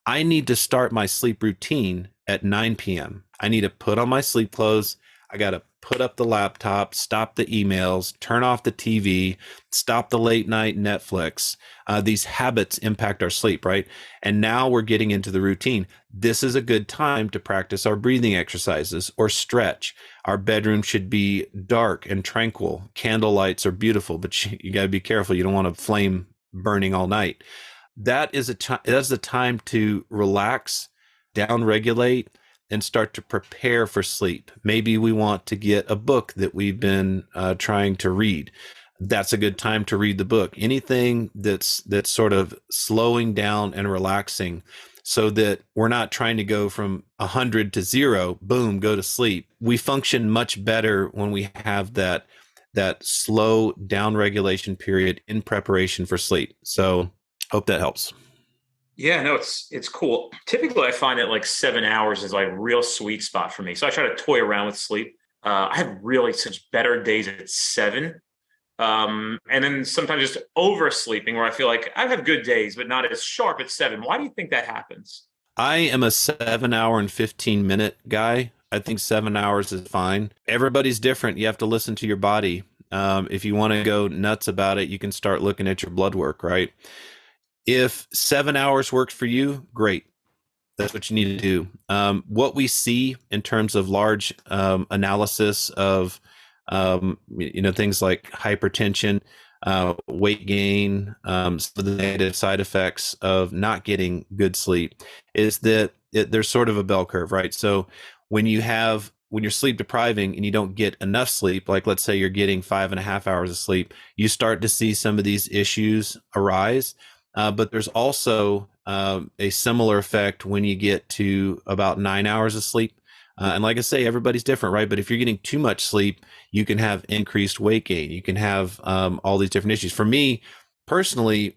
I need to start my sleep routine at 9 p.m. I need to put on my sleep clothes. I got to put up the laptop, stop the emails, turn off the TV, stop the late night Netflix. These habits impact our sleep, right? And now we're getting into the routine. This is a good time to practice our breathing exercises or stretch. Our bedroom should be dark and tranquil. Candle lights are beautiful, but you got to be careful. You don't want a flame burning all night. That's the time to relax, down-regulate, and start to prepare for sleep. Maybe we want to get a book that we've been trying to read. That's a good time to read the book. Anything that's sort of slowing down and relaxing so that we're not trying to go from 100 to 0, boom, go to sleep. We function much better when we have that slow down regulation period in preparation for sleep. So hope that helps. Yeah, no, it's cool. Typically, I find that like 7 hours is like a real sweet spot for me. So I try to toy around with sleep. I have really such better days at 7. And then sometimes just oversleeping where I feel like I have good days, but not as sharp at 7. Why do you think that happens? I am a 7 hour and 15-minute guy. I think 7 hours is fine. Everybody's different. You have to listen to your body. If you want to go nuts about it, you can start looking at your blood work, right? If 7 hours works for you, great. That's what you need to do. What we see in terms of large analysis of things like hypertension, weight gain, some of the negative side effects of not getting good sleep is that there's sort of a bell curve, right? So when you're sleep depriving and you don't get enough sleep, like let's say you're getting 5.5 hours of sleep, you start to see some of these issues arise. But there's also a similar effect when you get to about 9 hours of sleep. And like I say, everybody's different, right? But if you're getting too much sleep, you can have increased weight gain. You can have all these different issues. For me personally,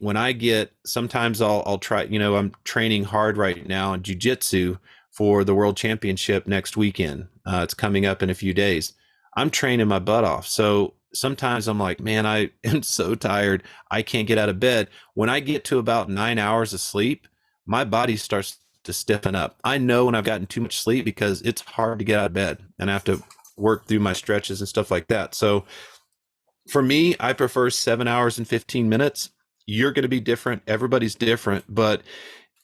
sometimes I'll try, I'm training hard right now in jiu-jitsu for the world championship next weekend. It's coming up in a few days. I'm training my butt off. So sometimes I'm like, man, I am so tired. I can't get out of bed. When I get to about 9 hours of sleep, my body starts to stiffen up. I know when I've gotten too much sleep because it's hard to get out of bed and I have to work through my stretches and stuff like that. So for me, I prefer 7 hours and 15 minutes. You're going to be different. Everybody's different. But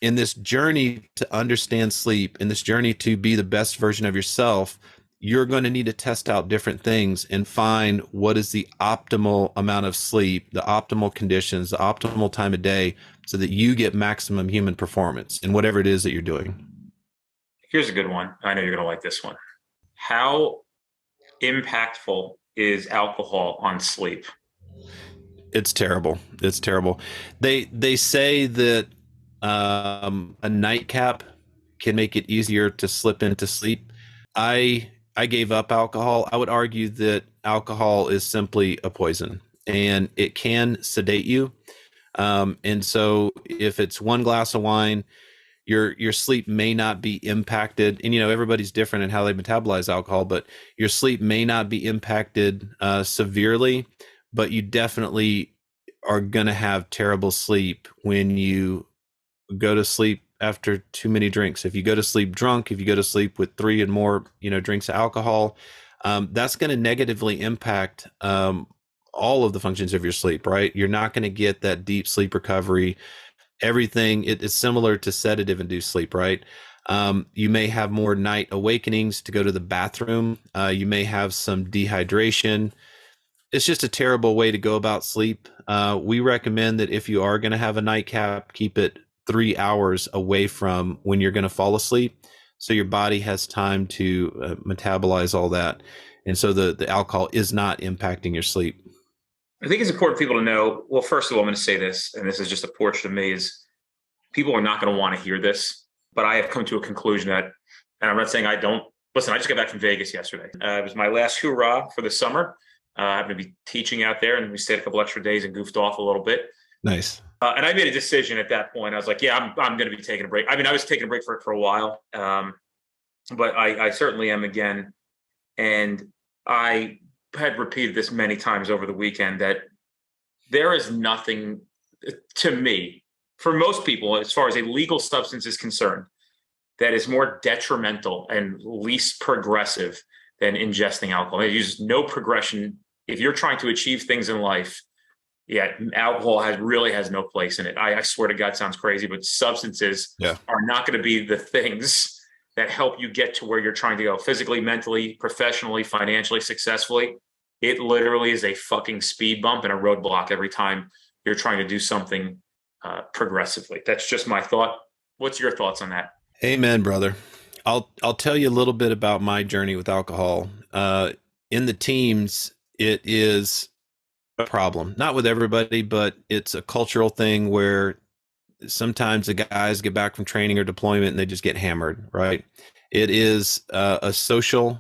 in this journey to understand sleep, in this journey to be the best version of yourself, you're going to need to test out different things and find what is the optimal amount of sleep, the optimal conditions, the optimal time of day, so that you get maximum human performance in whatever it is that you're doing. Here's a good one. I know you're going to like this one. How impactful is alcohol on sleep? It's terrible. It's terrible. They say that a nightcap can make it easier to slip into sleep. I gave up alcohol. I would argue that alcohol is simply a poison, and it can sedate you. And so, if it's one glass of wine, your sleep may not be impacted. And everybody's different in how they metabolize alcohol, but your sleep may not be impacted severely, but you definitely are going to have terrible sleep when you go to sleep after too many drinks. If you go to sleep drunk, if you go to sleep with 3 and more, drinks of alcohol, that's going to negatively impact all of the functions of your sleep, right? You're not going to get that deep sleep recovery. Everything it is similar to sedative induced sleep, right? You may have more night awakenings to go to the bathroom. You may have some dehydration. It's just a terrible way to go about sleep. We recommend that if you are going to have a nightcap, keep it 3 hours away from when you're going to fall asleep, so your body has time to metabolize all that, and so the alcohol is not impacting your sleep. I think it's important for people to know. Well, first of all, I'm going to say this, and this is just a portion of me, is people are not going to want to hear this, but I have come to a conclusion that, and I'm not saying I don't, listen, I just got back from Vegas yesterday. It was my last hoorah for the summer. I'm going to be teaching out there, and we stayed a couple extra days and goofed off a little bit. Nice. And I made a decision at that point. I was like, yeah, I'm going to be taking a break. I mean, I was taking a break for a while, but I certainly am again. And I had repeated this many times over the weekend that there is nothing, to me, for most people, as far as a legal substance is concerned, that is more detrimental and least progressive than ingesting alcohol. There's no progression. If you're trying to achieve things in life, alcohol really has no place in it. I swear to God, it sounds crazy, but substances are not going to be the things that help you get to where you're trying to go physically, mentally, professionally, financially, successfully. It literally is a fucking speed bump and a roadblock every time you're trying to do something progressively. That's just my thought. What's your thoughts on that? Amen, brother. I'll tell you a little bit about my journey with alcohol. In the teams, it is a problem, not with everybody, but it's a cultural thing where sometimes the guys get back from training or deployment and they just get hammered, right? It is a social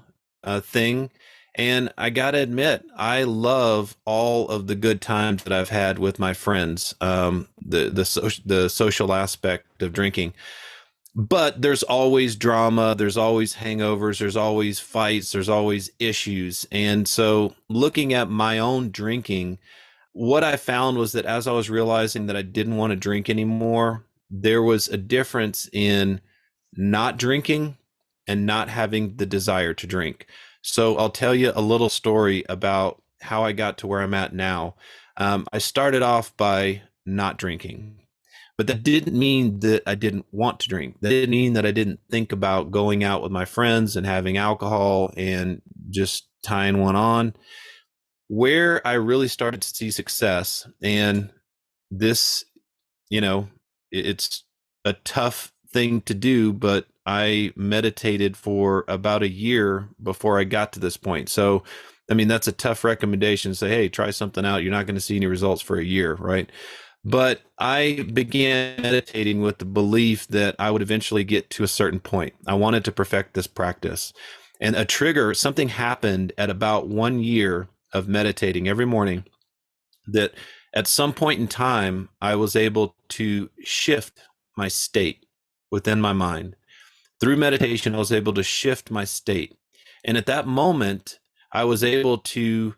thing. And I got to admit, I love all of the good times that I've had with my friends, the social aspect of drinking. But there's always drama, there's always hangovers, there's always fights, there's always issues. And so looking at my own drinking, what I found was that as I was realizing that I didn't want to drink anymore, there was a difference in not drinking and not having the desire to drink. So I'll tell you a little story about how I got to where I'm at now. I started off by not drinking. But that didn't mean that I didn't want to drink. That didn't mean that I didn't think about going out with my friends and having alcohol and just tying one on. Where I really started to see success, and this, it's a tough thing to do, but I meditated for about a year before I got to this point. So, I mean, that's a tough recommendation to say, hey, try something out. You're not going to see any results for a year, right? But I began meditating with the belief that I would eventually get to a certain point. I wanted to perfect this practice. And a trigger, something happened at about 1 year of meditating every morning, that at some point in time, I was able to shift my state within my mind. Through meditation, I was able to shift my state. And at that moment, I was able to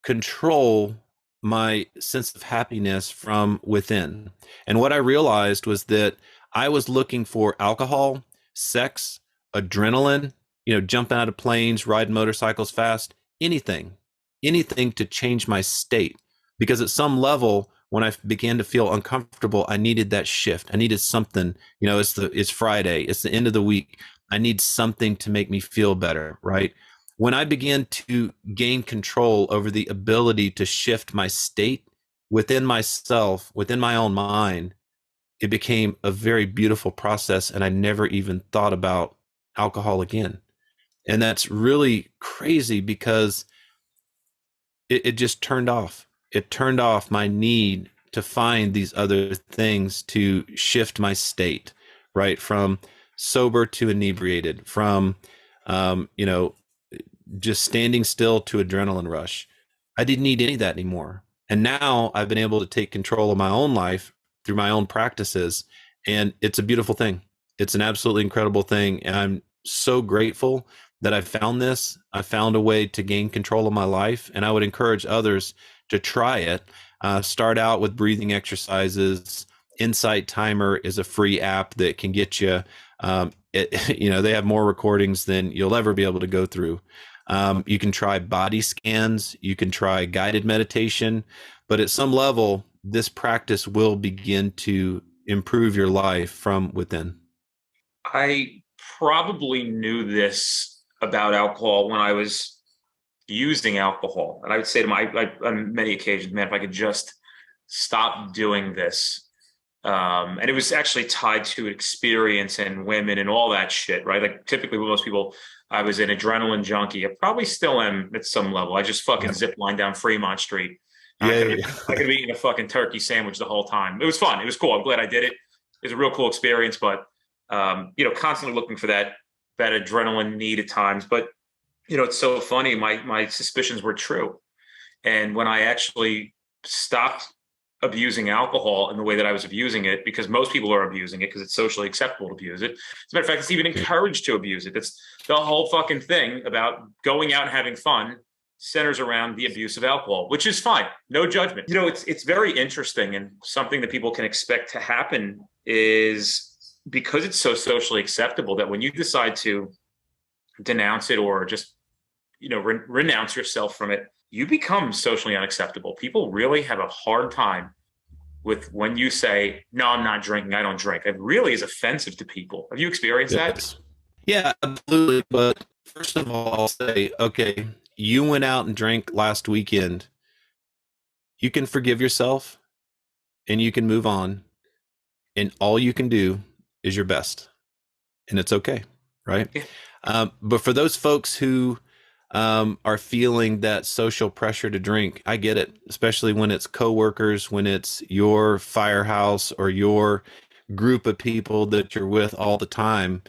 control my sense of happiness from within. And what I realized was that I was looking for alcohol, sex, adrenaline, jumping out of planes, riding motorcycles fast, anything to change my state. Because at some level, when I began to feel uncomfortable, I needed that shift. I needed something, it's Friday, it's the end of the week. I need something to make me feel better, right? When I began to gain control over the ability to shift my state within myself, within my own mind, it became a very beautiful process. And I never even thought about alcohol again. And that's really crazy because it just turned off. It turned off my need to find these other things to shift my state, right? From sober to inebriated, from, just standing still to adrenaline rush. I didn't need any of that anymore. And now I've been able to take control of my own life through my own practices. And it's a beautiful thing. It's an absolutely incredible thing. And I'm so grateful that I found this. I found a way to gain control of my life. And I would encourage others to try it. Start out with breathing exercises. Insight Timer is a free app that can get you, they have more recordings than you'll ever be able to go through. You can try body scans, you can try guided meditation, but at some level, this practice will begin to improve your life from within. I probably knew this about alcohol when I was using alcohol. And I would say to on many occasions, man, if I could just stop doing this. And it was actually tied to experience and women and all that shit, right? Like typically with most people, I was an adrenaline junkie. I probably still am at some level. I just fucking zip line down Fremont Street. I could be eating a fucking turkey sandwich the whole time. It was fun. It was cool. I'm glad I did it. It was a real cool experience, but constantly looking for that adrenaline need at times. But it's so funny. My suspicions were true. And when I actually stopped abusing alcohol in the way that I was abusing it, because most people are abusing it because it's socially acceptable to abuse it. As a matter of fact, it's even encouraged to abuse it. That's the whole fucking thing about going out and having fun centers around the abuse of alcohol, which is fine. No judgment. It's very interesting, and something that people can expect to happen is because it's so socially acceptable that when you decide to denounce it or just, renounce yourself from it, you become socially unacceptable. People really have a hard time with when you say, no, I'm not drinking, I don't drink. It really is offensive to people. Have you experienced that? Yeah, absolutely. But first of all, I'll say, okay, you went out and drank last weekend. You can forgive yourself and you can move on. And all you can do is your best. And it's okay, right? Yeah. But for those folks who are feeling that social pressure to drink, I get it, especially when it's coworkers, when it's your firehouse or your group of people that you're with all the time.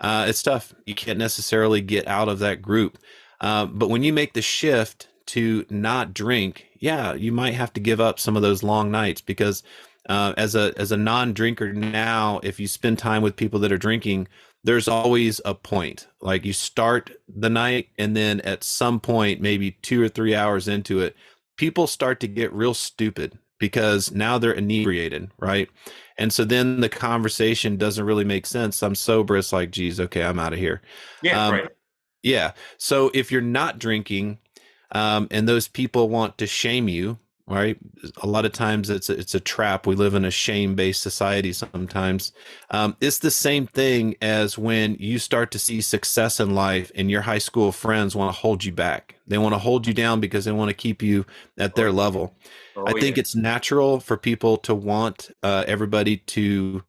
It's tough. You can't necessarily get out of that group. But when you make the shift to not drink, yeah, you might have to give up some of those long nights because as a non-drinker now, if you spend time with people that are drinking, there's always a point. Like you start the night and then at some point, maybe 2 or 3 hours into it, people start to get real stupid because now they're inebriated, right? And so then the conversation doesn't really make sense. I'm sober. It's like, geez, okay, I'm out of here. Yeah, right. Yeah. So if you're not drinking and those people want to shame you, right? A lot of times it's a trap. We live in a shame-based society sometimes. It's the same thing as when you start to see success in life and your high school friends want to hold you back. They want to hold you down because they want to keep you at their level. I think it's natural for people to want everybody to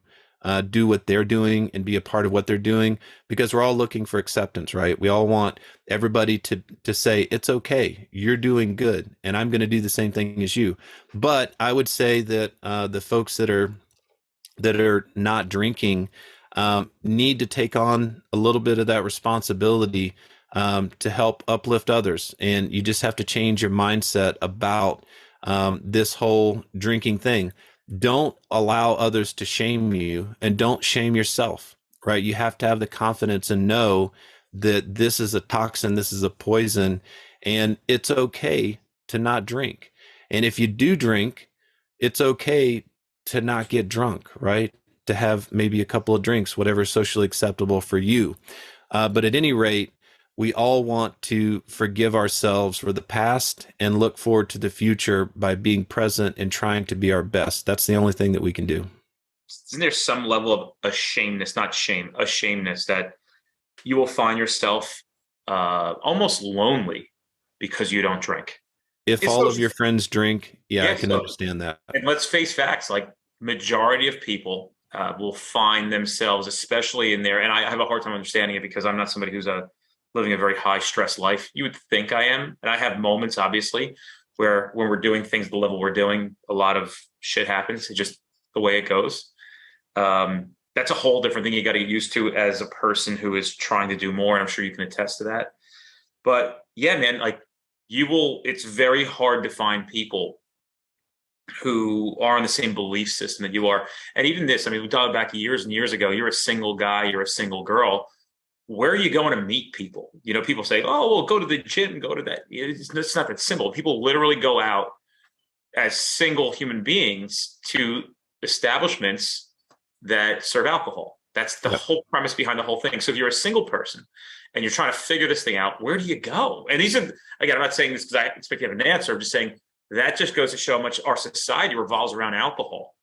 do what they're doing and be a part of what they're doing because we're all looking for acceptance, right? We all want everybody to say, it's okay, you're doing good, and I'm going to do the same thing as you. But I would say that the folks that are not drinking need to take on a little bit of that responsibility to help uplift others. And you just have to change your mindset about this whole drinking thing. Don't allow others to shame you and don't shame yourself, right? You have to have the confidence and know that this is a toxin, this is a poison, and it's okay to not drink. And if you do drink, it's okay to not get drunk, right? To have maybe a couple of drinks, whatever is socially acceptable for you. But at any rate, we all want to forgive ourselves for the past and look forward to the future by being present and trying to be our best. That's the only thing that we can do. Isn't there some level of ashamedness, not shame, ashamedness, that you will find yourself almost lonely because you don't drink? If It's all those- of your friends drink, yeah, I Yes, can so- understand that. And let's face facts, like majority of people will find themselves, especially in there. And I have a hard time understanding it because I'm not somebody who's living a very high stress life. You would think I am. And I have moments, obviously, where when we're doing things the level we're doing, a lot of shit happens. It's just the way it goes. That's a whole different thing you got to get used to as a person who is trying to do more. And I'm sure you can attest to that. But yeah, man, like it's very hard to find people who are in the same belief system that you are. And even this, I mean, we talked back years and years ago, you're a single guy, you're a single girl. Where are you going to meet people? You know, people say, oh, well, go to the gym, go to that. It's not that simple. People literally go out as single human beings to establishments that serve alcohol. That's the whole premise behind the whole thing. So if you're a single person and you're trying to figure this thing out, where do you go? And these are, again, I'm not saying this because I expect you to have an answer. I'm just saying that just goes to show how much our society revolves around alcohol.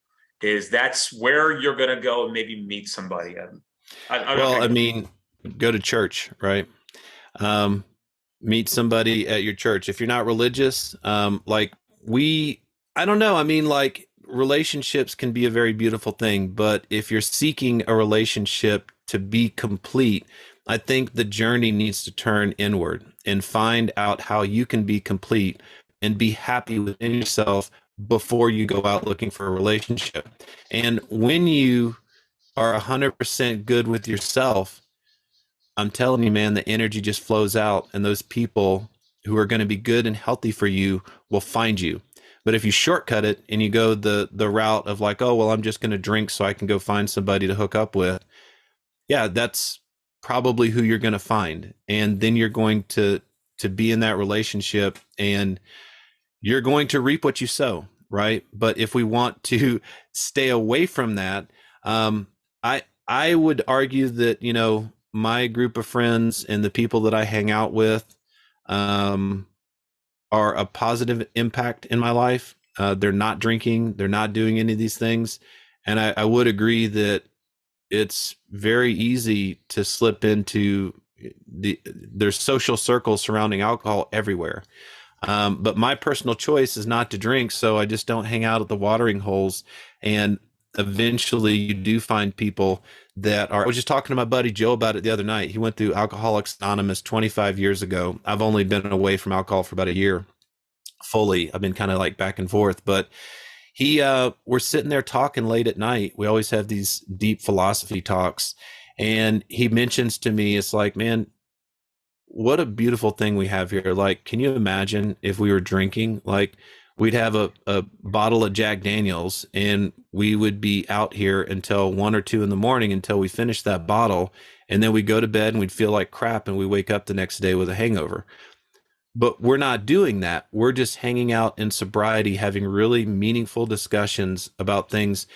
That's where you're going to go and maybe meet somebody. I mean, go to church, right? Meet somebody at your church. If you're not religious, I don't know. I mean, like, relationships can be a very beautiful thing, but if you're seeking a relationship to be complete, I think the journey needs to turn inward and find out how you can be complete and be happy within yourself before you go out looking for a relationship. And when you are 100% good with yourself, I'm telling you, man, the energy just flows out, and those people who are going to be good and healthy for you will find you. But if you shortcut it and you go the route of like, oh, well, I'm just going to drink so I can go find somebody to hook up with. Yeah, that's probably who you're going to find. And then you're going to be in that relationship and you're going to reap what you sow, right? But if we want to stay away from that, I would argue that, you know, my group of friends and the people that I hang out with are a positive impact in my life. They're not drinking, they're not doing any of these things. And I would agree that it's very easy to slip into there's social circles surrounding alcohol everywhere. But my personal choice is not to drink, so I just don't hang out at the watering holes. And eventually you do find people that are, I was just talking to my buddy Joe about it the other night. He went through Alcoholics Anonymous 25 years ago. I've only been away from alcohol for about a year fully. I've been kind of like back and forth, but we're sitting there talking late at night. We always have these deep philosophy talks. And he mentions to me, it's like, man, what a beautiful thing we have here. Like, can you imagine if we were drinking? Like, we'd have a bottle of Jack Daniels and we would be out here until 1 or 2 in the morning until we finished that bottle. And then we'd go to bed and we'd feel like crap and we wake up the next day with a hangover. But we're not doing that. We're just hanging out in sobriety, having really meaningful discussions about things,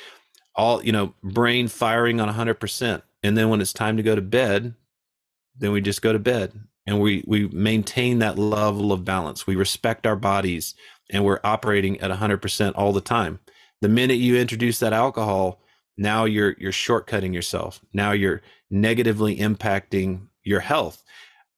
all, you know, brain firing on 100%. And then when it's time to go to bed, then we just go to bed. And we maintain that level of balance. We respect our bodies and we're operating at 100% all the time. The minute you introduce that alcohol, now you're shortcutting yourself. Now you're negatively impacting your health.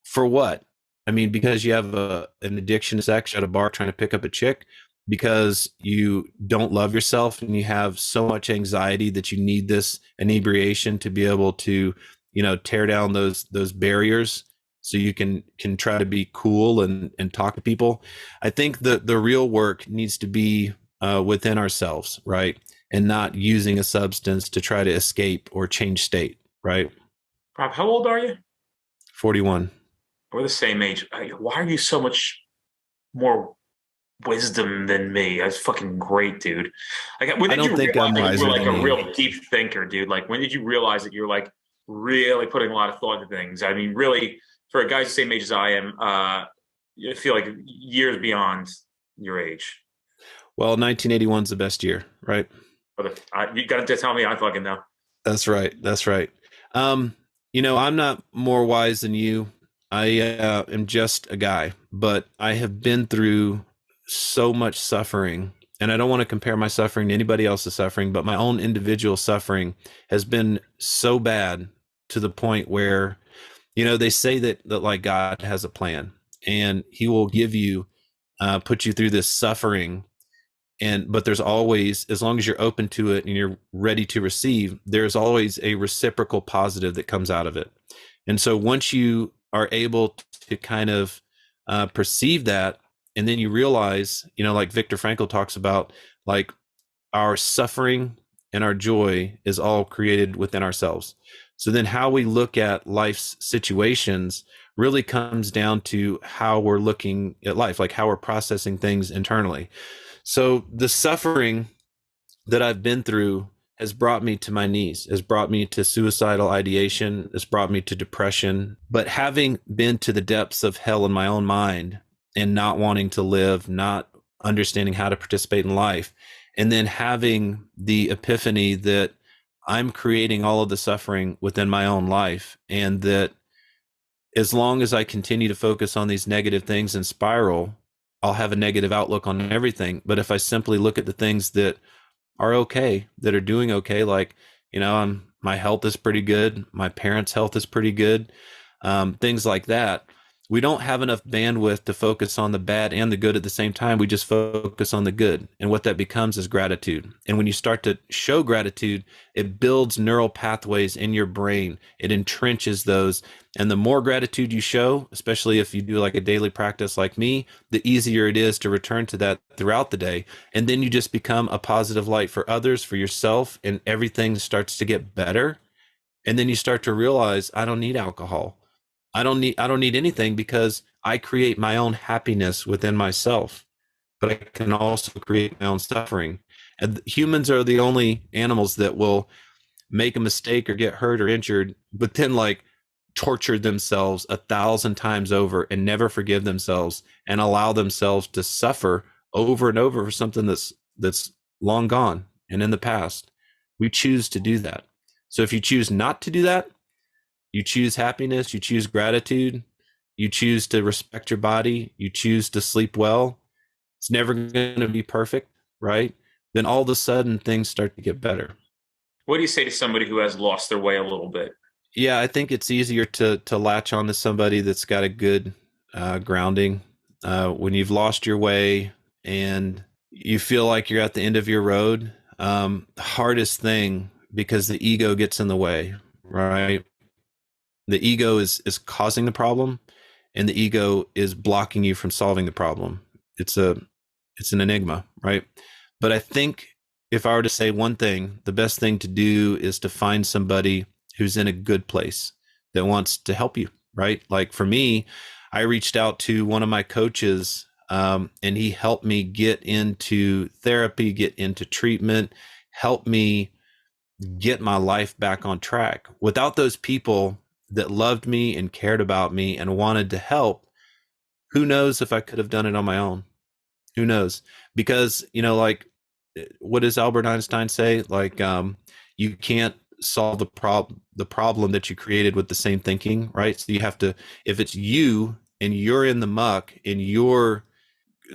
For what? I mean, because you have an addiction to sex at a bar trying to pick up a chick, because you don't love yourself and you have so much anxiety that you need this inebriation to be able to, you know, tear down those barriers so you can try to be cool and talk to people. I think the real work needs to be within ourselves, right? And not using a substance to try to escape or change state, right? Rob, how old are you? 41. We're the same age. Why are you so much more wisdom than me? That's fucking great, dude. Like, when did I don't you think realize I'm that you wiser were like than a you. real deep thinker, dude? Like, when did you realize that you're like really putting a lot of thought into things? I mean, really, for a guy the same age as I am, I feel like years beyond your age? Well, 1981 is the best year, right? You got to tell me. I fucking know. That's right. That's right. I'm not more wise than you. I am just a guy, but I have been through so much suffering, and I don't want to compare my suffering to anybody else's suffering, but my own individual suffering has been so bad to the point where, they say that like God has a plan and he will give you, put you through this suffering. But there's always, as long as you're open to it and you're ready to receive, there's always a reciprocal positive that comes out of it. And so once you are able to kind of perceive that, and then you realize, like Viktor Frankl talks about, like our suffering and our joy is all created within ourselves. So then how we look at life's situations really comes down to how we're looking at life, like how we're processing things internally. So the suffering that I've been through has brought me to my knees, has brought me to suicidal ideation, has brought me to depression. But having been to the depths of hell in my own mind and not wanting to live, not understanding how to participate in life, and then having the epiphany that I'm creating all of the suffering within my own life, and that as long as I continue to focus on these negative things and spiral, I'll have a negative outlook on everything. But if I simply look at the things that are okay, that are doing okay, like, my health is pretty good, my parents' health is pretty good, things like that. We don't have enough bandwidth to focus on the bad and the good at the same time. We just focus on the good. And what that becomes is gratitude. And when you start to show gratitude, it builds neural pathways in your brain. It entrenches those. And the more gratitude you show, especially if you do like a daily practice like me, the easier it is to return to that throughout the day. And then you just become a positive light for others, for yourself, and everything starts to get better. And then you start to realize, I don't need alcohol. I don't need anything, because I create my own happiness within myself, but I can also create my own suffering. And humans are the only animals that will make a mistake or get hurt or injured, but then like torture themselves 1,000 times over and never forgive themselves and allow themselves to suffer over and over for something that's long gone and in the past. We choose to do that. So if you choose not to do that, you choose happiness, you choose gratitude, you choose to respect your body, you choose to sleep well. It's never going to be perfect, right? Then all of a sudden things start to get better. What do you say to somebody who has lost their way a little bit? Yeah, I think it's easier to latch on to somebody that's got a good grounding. When you've lost your way and you feel like you're at the end of your road, the hardest thing, because the ego gets in the way, right? The ego is causing the problem, and the ego is blocking you from solving the problem. It's an enigma, right? But I think if I were to say one thing, the best thing to do is to find somebody who's in a good place that wants to help you, right? Like for me, I reached out to one of my coaches, and he helped me get into therapy, get into treatment, help me get my life back on track. Without those people that loved me and cared about me and wanted to help, who knows if I could have done it on my own? Who knows? Because, like, what does Albert Einstein say? Like, you can't solve the problem that you created with the same thinking, right? So you have to, if it's you and you're in the muck and you're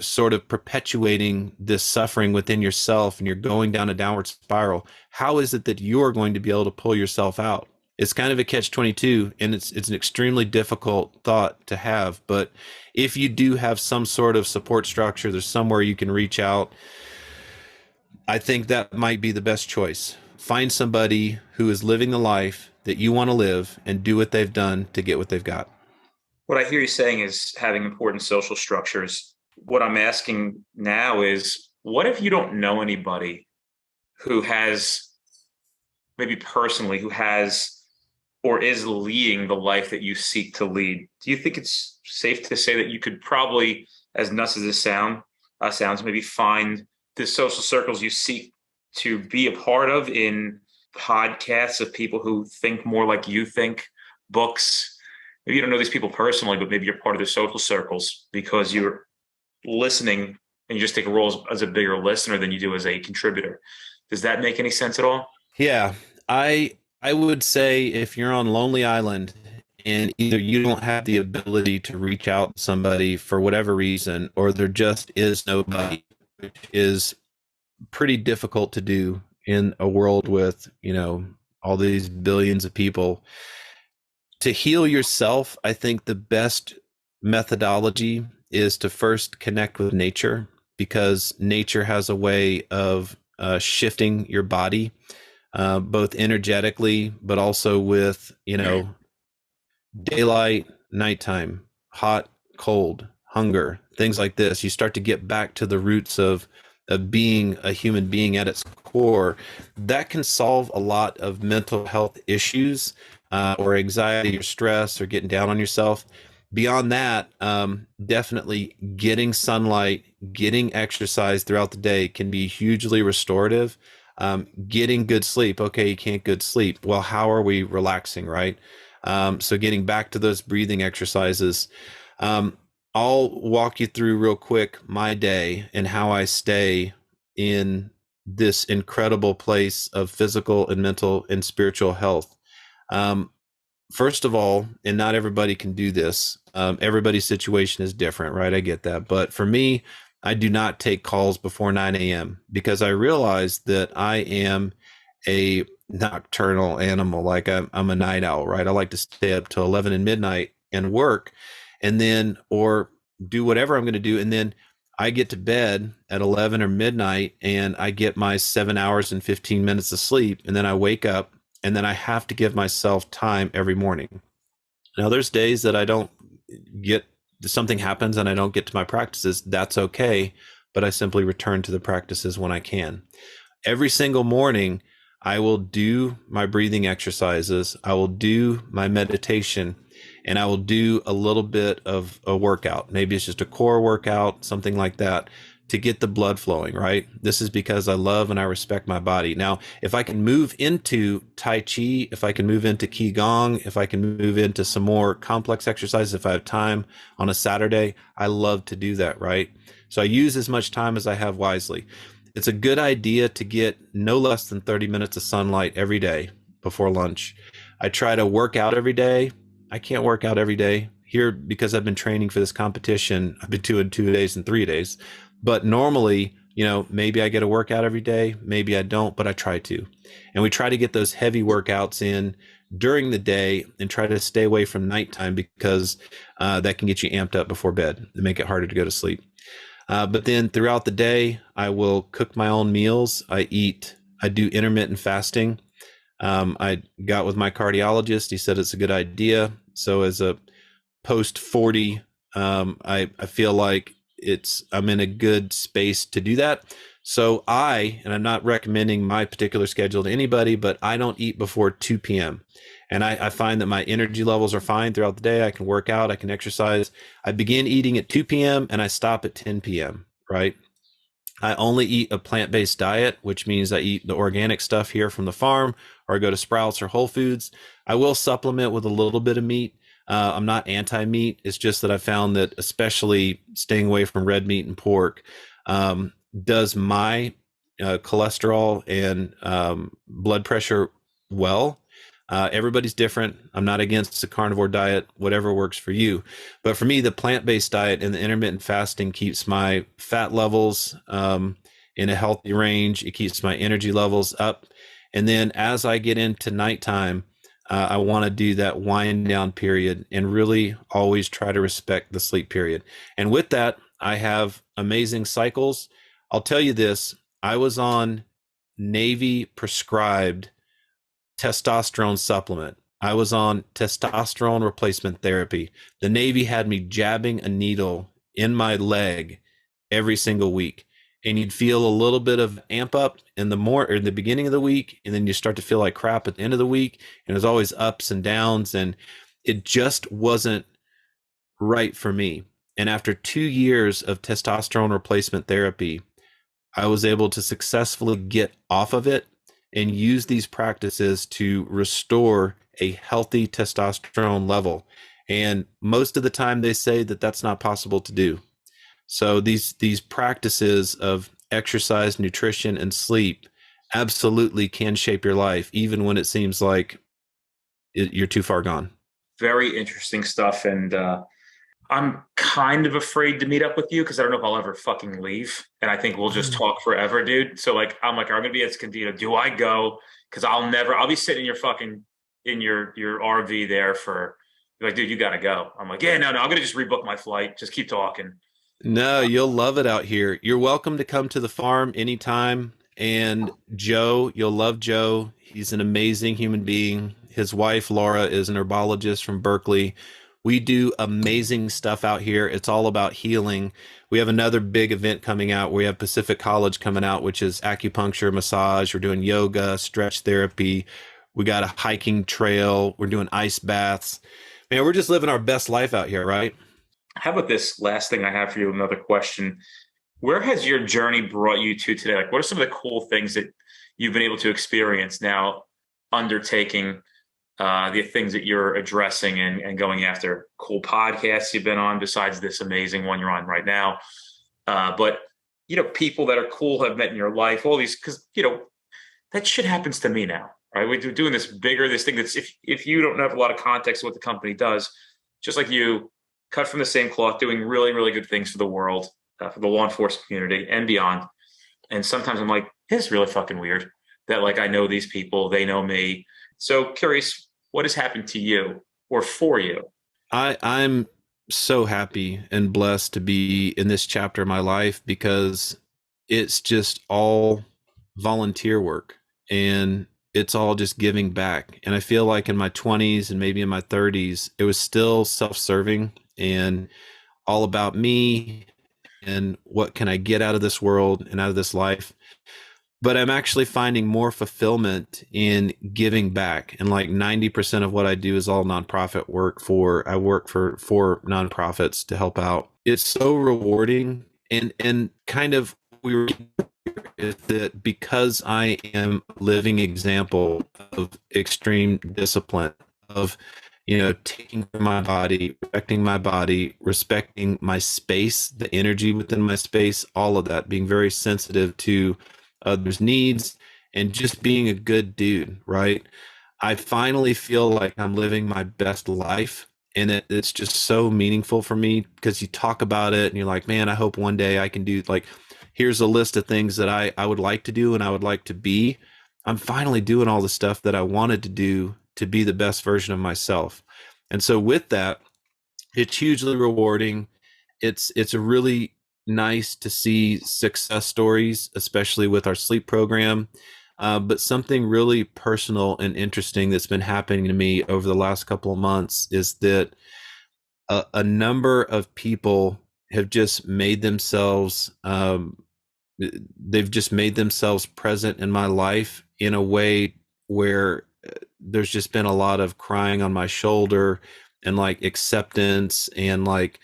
sort of perpetuating this suffering within yourself and you're going down a downward spiral, how is it that you're going to be able to pull yourself out? It's kind of a catch-22, and it's an extremely difficult thought to have. But if you do have some sort of support structure, there's somewhere you can reach out, I think that might be the best choice. Find somebody who is living the life that you want to live and do what they've done to get what they've got. What I hear you saying is having important social structures. What I'm asking now is, what if you don't know anybody who has, maybe personally, who has or is leading the life that you seek to lead? Do you think it's safe to say that you could probably, as nuts as this sounds, maybe find the social circles you seek to be a part of in podcasts of people who think more like you think, books? Maybe you don't know these people personally, but maybe you're part of their social circles because you're listening and you just take a role as a bigger listener than you do as a contributor. Does that make any sense at all? Yeah, I would say if you're on Lonely Island and either you don't have the ability to reach out to somebody for whatever reason, or there just is nobody, which is pretty difficult to do in a world with, all these billions of people. To heal yourself, I think the best methodology is to first connect with nature, because nature has a way of shifting your body, both energetically, but also with, daylight, nighttime, hot, cold, hunger, things like this. You start to get back to the roots of being a human being at its core. That can solve a lot of mental health issues, or anxiety or stress or getting down on yourself. Beyond that, definitely getting sunlight, getting exercise throughout the day can be hugely restorative. Getting good sleep. Okay, you can't good sleep. Well, how are we relaxing, right? So getting back to those breathing exercises. I'll walk you through real quick my day and how I stay in this incredible place of physical and mental and spiritual health. First of all, and not everybody can do this. Everybody's situation is different, right? I get that. But for me, I do not take calls before 9 a.m. because I realize that I am a nocturnal animal. Like I'm a night owl, right? I like to stay up till 11 and midnight and work, and then, or do whatever I'm going to do. And then I get to bed at 11 or midnight and I get my 7 hours and 15 minutes of sleep. And then I wake up, and then I have to give myself time every morning. Now there's days that I don't get, something happens and I don't get to my practices. That's okay. But I simply return to the practices when I can. Every single morning, I will do my breathing exercises. I will do my meditation, and I will do a little bit of a workout. Maybe it's just a core workout, something like that, to get the blood flowing, right? This is because I love and I respect my body. Now, if I can move into Tai Chi, if I can move into Qigong, if I can move into some more complex exercises, if I have time on a Saturday, I love to do that, right? So I use as much time as I have wisely. It's a good idea to get no less than 30 minutes of sunlight every day before lunch. I try to work out every day. I can't work out every day here because I've been training for this competition. I've been doing 2 days and 3 days. But normally, maybe I get a workout every day, maybe I don't, but I try to. And we try to get those heavy workouts in during the day and try to stay away from nighttime, because that can get you amped up before bed and make it harder to go to sleep. But then throughout the day, I will cook my own meals. I do intermittent fasting. I got with my cardiologist. He said it's a good idea. So as a post 40, I feel like I'm in a good space to do that. So and I'm not recommending my particular schedule to anybody, but I don't eat before 2 p.m. And I find that my energy levels are fine throughout the day. I can work out, I can exercise. I begin eating at 2 p.m. and I stop at 10 p.m., right? I only eat a plant-based diet, which means I eat the organic stuff here from the farm, or I go to Sprouts or Whole Foods. I will supplement with a little bit of meat. I'm not anti-meat. It's just that I found that especially staying away from red meat and pork does my cholesterol and blood pressure well. Everybody's different. I'm not against the carnivore diet, whatever works for you. But for me, the plant-based diet and the intermittent fasting keeps my fat levels in a healthy range. It keeps my energy levels up. And then as I get into nighttime, I want to do that wind down period and really always try to respect the sleep period. And with that, I have amazing cycles. I'll tell you this, I was on Navy prescribed testosterone supplement. I was on testosterone replacement therapy. The Navy had me jabbing a needle in my leg every single week. And you'd feel a little bit of amp up in the beginning of the week, and then you start to feel like crap at the end of the week. And there's always ups and downs, and it just wasn't right for me. And after 2 years of testosterone replacement therapy, I was able to successfully get off of it and use these practices to restore a healthy testosterone level. And most of the time they say that that's not possible to do. So these practices of exercise, nutrition, and sleep absolutely can shape your life, even when it seems like you're too far gone. Very interesting stuff. And I'm kind of afraid to meet up with you because I don't know if I'll ever fucking leave. And I think we'll just talk forever, dude. So like, I'm going to be at Escondido. Do I go? Because I'll be sitting in your fucking, in your RV there for, like, dude, you got to go. I'm like, yeah, no, I'm going to just rebook my flight. Just keep talking. No, you'll love it out here. You're welcome to come to the farm anytime. And Joe, you'll love Joe. He's an amazing human being. His wife, Laura, is an herbologist from Berkeley. We do amazing stuff out here. It's all about healing. We have another big event coming out. We have Pacific College coming out, which is acupuncture, massage. We're doing yoga, stretch therapy. We got a hiking trail. We're doing ice baths. Man, we're just living our best life out here, right? How about this last thing I have for you? Another question. Where has your journey brought you to today? Like, what are some of the cool things that you've been able to experience now undertaking the things that you're addressing and going after? Cool podcasts you've been on besides this amazing one you're on right now. But, people that are cool have met in your life, all these, because, that shit happens to me now, right? We're doing this thing that's, if you don't have a lot of context of what the company does, just like you, cut from the same cloth, doing really, really good things for the world, for the law enforcement community and beyond. And sometimes I'm like, it's really fucking weird that, like, I know these people, they know me. So curious, what has happened to you or for you? I'm so happy and blessed to be in this chapter of my life because it's just all volunteer work and it's all just giving back. And I feel like in my 20s and maybe in my 30s, it was still self-serving and all about me and what can I get out of this world and out of this life. But I'm actually finding more fulfillment in giving back. And like 90% of what I do is all nonprofit work. I work for 4 nonprofits to help out. It's so rewarding and kind of we were is that because I am a living example of extreme discipline, of taking care of my body, respecting my space, the energy within my space, all of that, being very sensitive to others' needs and just being a good dude, right? I finally feel like I'm living my best life. And it's just so meaningful for me because you talk about it and you're like, man, I hope one day I can do, like, here's a list of things that I would like to do and I would like to be. I'm finally doing all the stuff that I wanted to do to be the best version of myself. And so with that, it's hugely rewarding. It's really nice to see success stories, especially with our sleep program. But something really personal and interesting that's been happening to me over the last couple of months is that a number of people have just made themselves present in my life in a way where there's just been a lot of crying on my shoulder and like acceptance, and like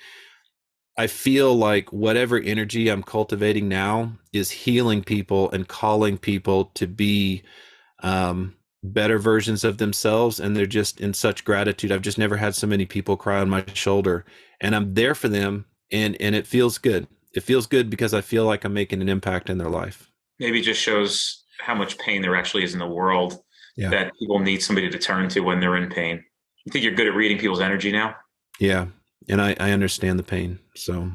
I feel like whatever energy I'm cultivating now is healing people and calling people to be better versions of themselves. And they're just in such gratitude. I've just never had so many people cry on my shoulder, and I'm there for them. And it feels good. It feels good because I feel like I'm making an impact in their life. Maybe it just shows how much pain there actually is in the world, Yeah. that people need somebody to turn to when they're in pain. You think you're good at reading people's energy now? Yeah. And I understand the pain. So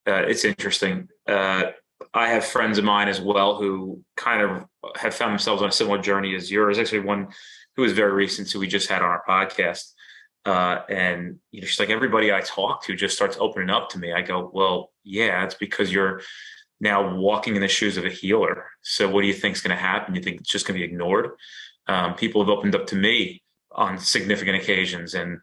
it's interesting. I have friends of mine as well who kind of have found themselves on a similar journey as yours. Actually, one who was very recent, who we just had on our podcast. And she's like, everybody I talk to just starts opening up to me. I go, well, yeah, it's because you're now walking in the shoes of a healer. So what do you think is going to happen? You think it's just going to be ignored? People have opened up to me on significant occasions, and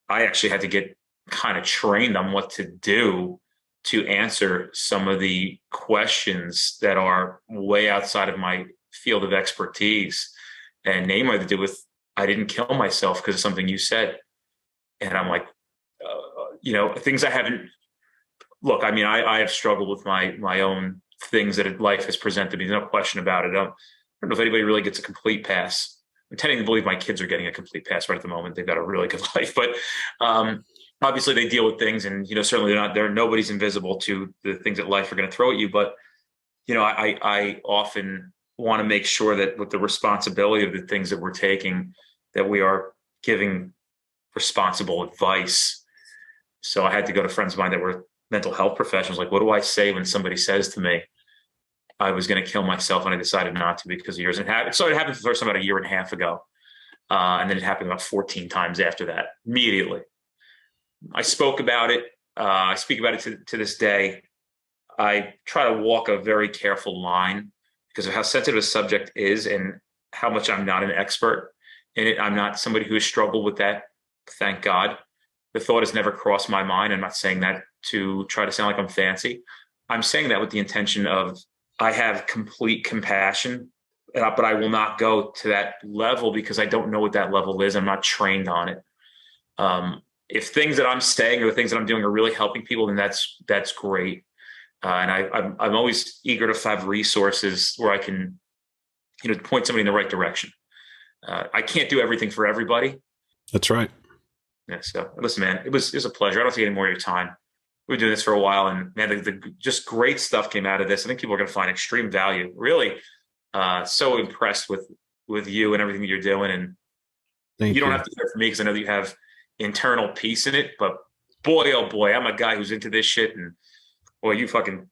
I actually had to get kind of trained on what to do to answer some of the questions that are way outside of my field of expertise. And namely to do with, I didn't kill myself because of something you said. And I'm like, things I haven't, look, I mean, I have struggled with my own things that life has presented me. There's no question about it. I don't know if anybody really gets a complete pass. I'm tending to believe my kids are getting a complete pass right at the moment. They've got a really good life, but obviously they deal with things, and certainly nobody's invisible to the things that life are going to throw at you. But I often want to make sure that with the responsibility of the things that we're taking, that we are giving responsible advice. So I had to go to friends of mine that were mental health professionals. Like, what do I say when somebody says to me, I was going to kill myself, and I decided not to because of years. And it started happening for the first time about a year and a half ago. And then it happened about 14 times after that, immediately. I spoke about it. I speak about it to this day. I try to walk a very careful line because of how sensitive a subject is and how much I'm not an expert in it. I'm not somebody who has struggled with that. Thank God. The thought has never crossed my mind. I'm not saying that to try to sound like I'm fancy. I'm saying that with the intention of I have complete compassion, but I will not go to that level because I don't know what that level is. I'm not trained on it. If things that I'm saying or the things that I'm doing are really helping people, then that's great. And I'm always eager to have resources where I can, point somebody in the right direction. I can't do everything for everybody. That's right. Yeah. So listen, man, it was a pleasure. I don't take any more of your time. We've been doing this for a while, and man, the just great stuff came out of this. I think people are going to find extreme value. Really, so impressed with you and everything that you're doing. And you don't have to hear from me because I know that you have internal peace in it. But boy, oh boy, I'm a guy who's into this shit, and boy, you fucking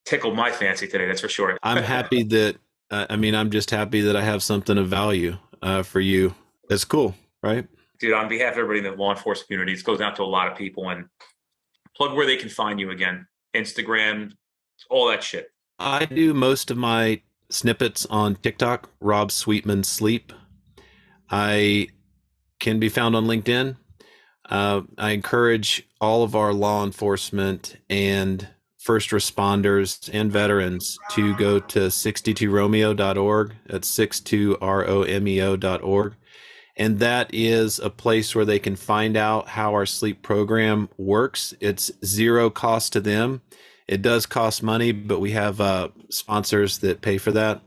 tickled my fancy today. That's for sure. I'm happy that. I'm just happy that I have something of value for you. That's cool, right? Dude, on behalf of everybody in the law enforcement community, this goes out to a lot of people, and plug where they can find you again. Instagram, all that shit. I do most of my snippets on TikTok, Rob Sweetman Sleep. I can be found on LinkedIn. I encourage all of our law enforcement and first responders and veterans to go to 62romeo.org. That's 62romeo.org. And that is a place where they can find out how our sleep program works. It's zero cost to them. It does cost money, but we have sponsors that pay for that,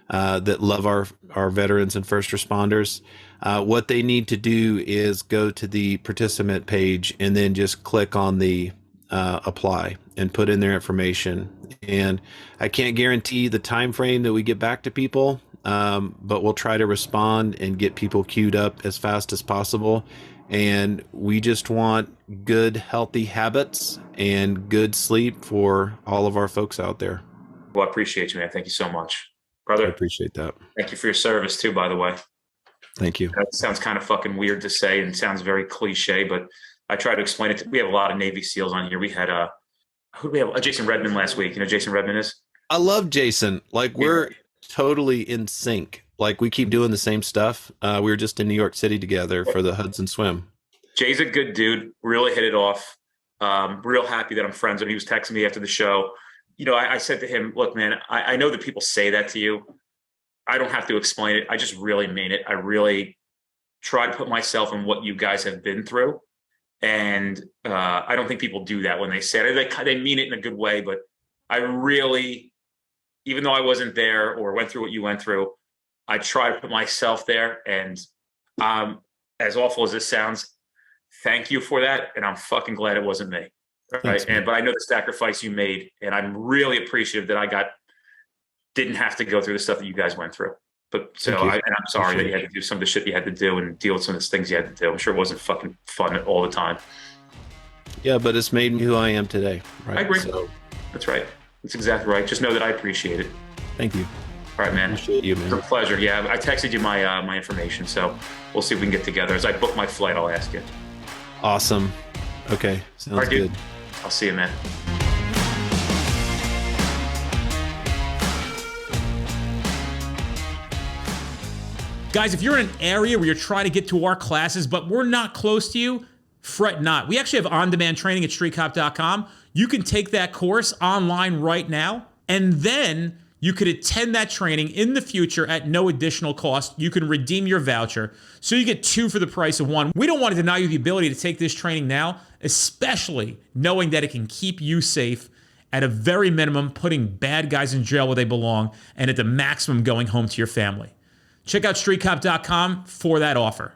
that love our veterans and first responders. What they need to do is go to the participant page and then just click on the apply and put in their information. And I can't guarantee the time frame that we get back to people, but we'll try to respond and get people queued up as fast as possible. And we just want good, healthy habits and good sleep for all of our folks out there. Well, I appreciate you, man. Thank you so much, brother. I appreciate that. Thank you for your service too, by the way. Thank you. That sounds kind of fucking weird to say and sounds very cliche, but I try to explain it. We have a lot of Navy SEALs on here. We had who do we have? Jason Redman last week. You know who Jason Redman is? I love Jason. Like, we're totally in sync. Like, we keep doing the same stuff. We were just in New York City together for the Hudson Swim. Jay's a good dude. Really hit it off. Real happy that I'm friends with him. He was texting me after the show. I said to him, look, man, I know that people say that to you. I don't have to explain it. I just really mean it. I really try to put myself in what you guys have been through. And I don't think people do that when they say it. They mean it in a good way, but I really, even though I wasn't there or went through what you went through, I try to put myself there. And as awful as this sounds, thank you for that. And I'm fucking glad it wasn't me. Right. Thanks, but I know the sacrifice you made, and I'm really appreciative that didn't have to go through the stuff that you guys went through. But and I'm sorry that you had to do some of the shit you had to do and deal with some of the things you had to do. I'm sure it wasn't fucking fun all the time. Yeah, but it's made me who I am today. Right? I agree. So, that's right. That's exactly right. Just know that I appreciate it. Thank you. All right, man. Appreciate you, man. It's a pleasure. Yeah, I texted you my information, so we'll see if we can get together. As I book my flight, I'll ask you. Awesome. Okay, sounds good. I'll see you, man. Guys, if you're in an area where you're trying to get to our classes, but we're not close to you, fret not. We actually have on-demand training at streetcop.com. You can take that course online right now, and then you could attend that training in the future at no additional cost. You can redeem your voucher, so you get 2 for the price of 1. We don't want to deny you the ability to take this training now, especially knowing that it can keep you safe, at a very minimum, putting bad guys in jail where they belong, and at the maximum, going home to your family. Check out streetcop.com for that offer.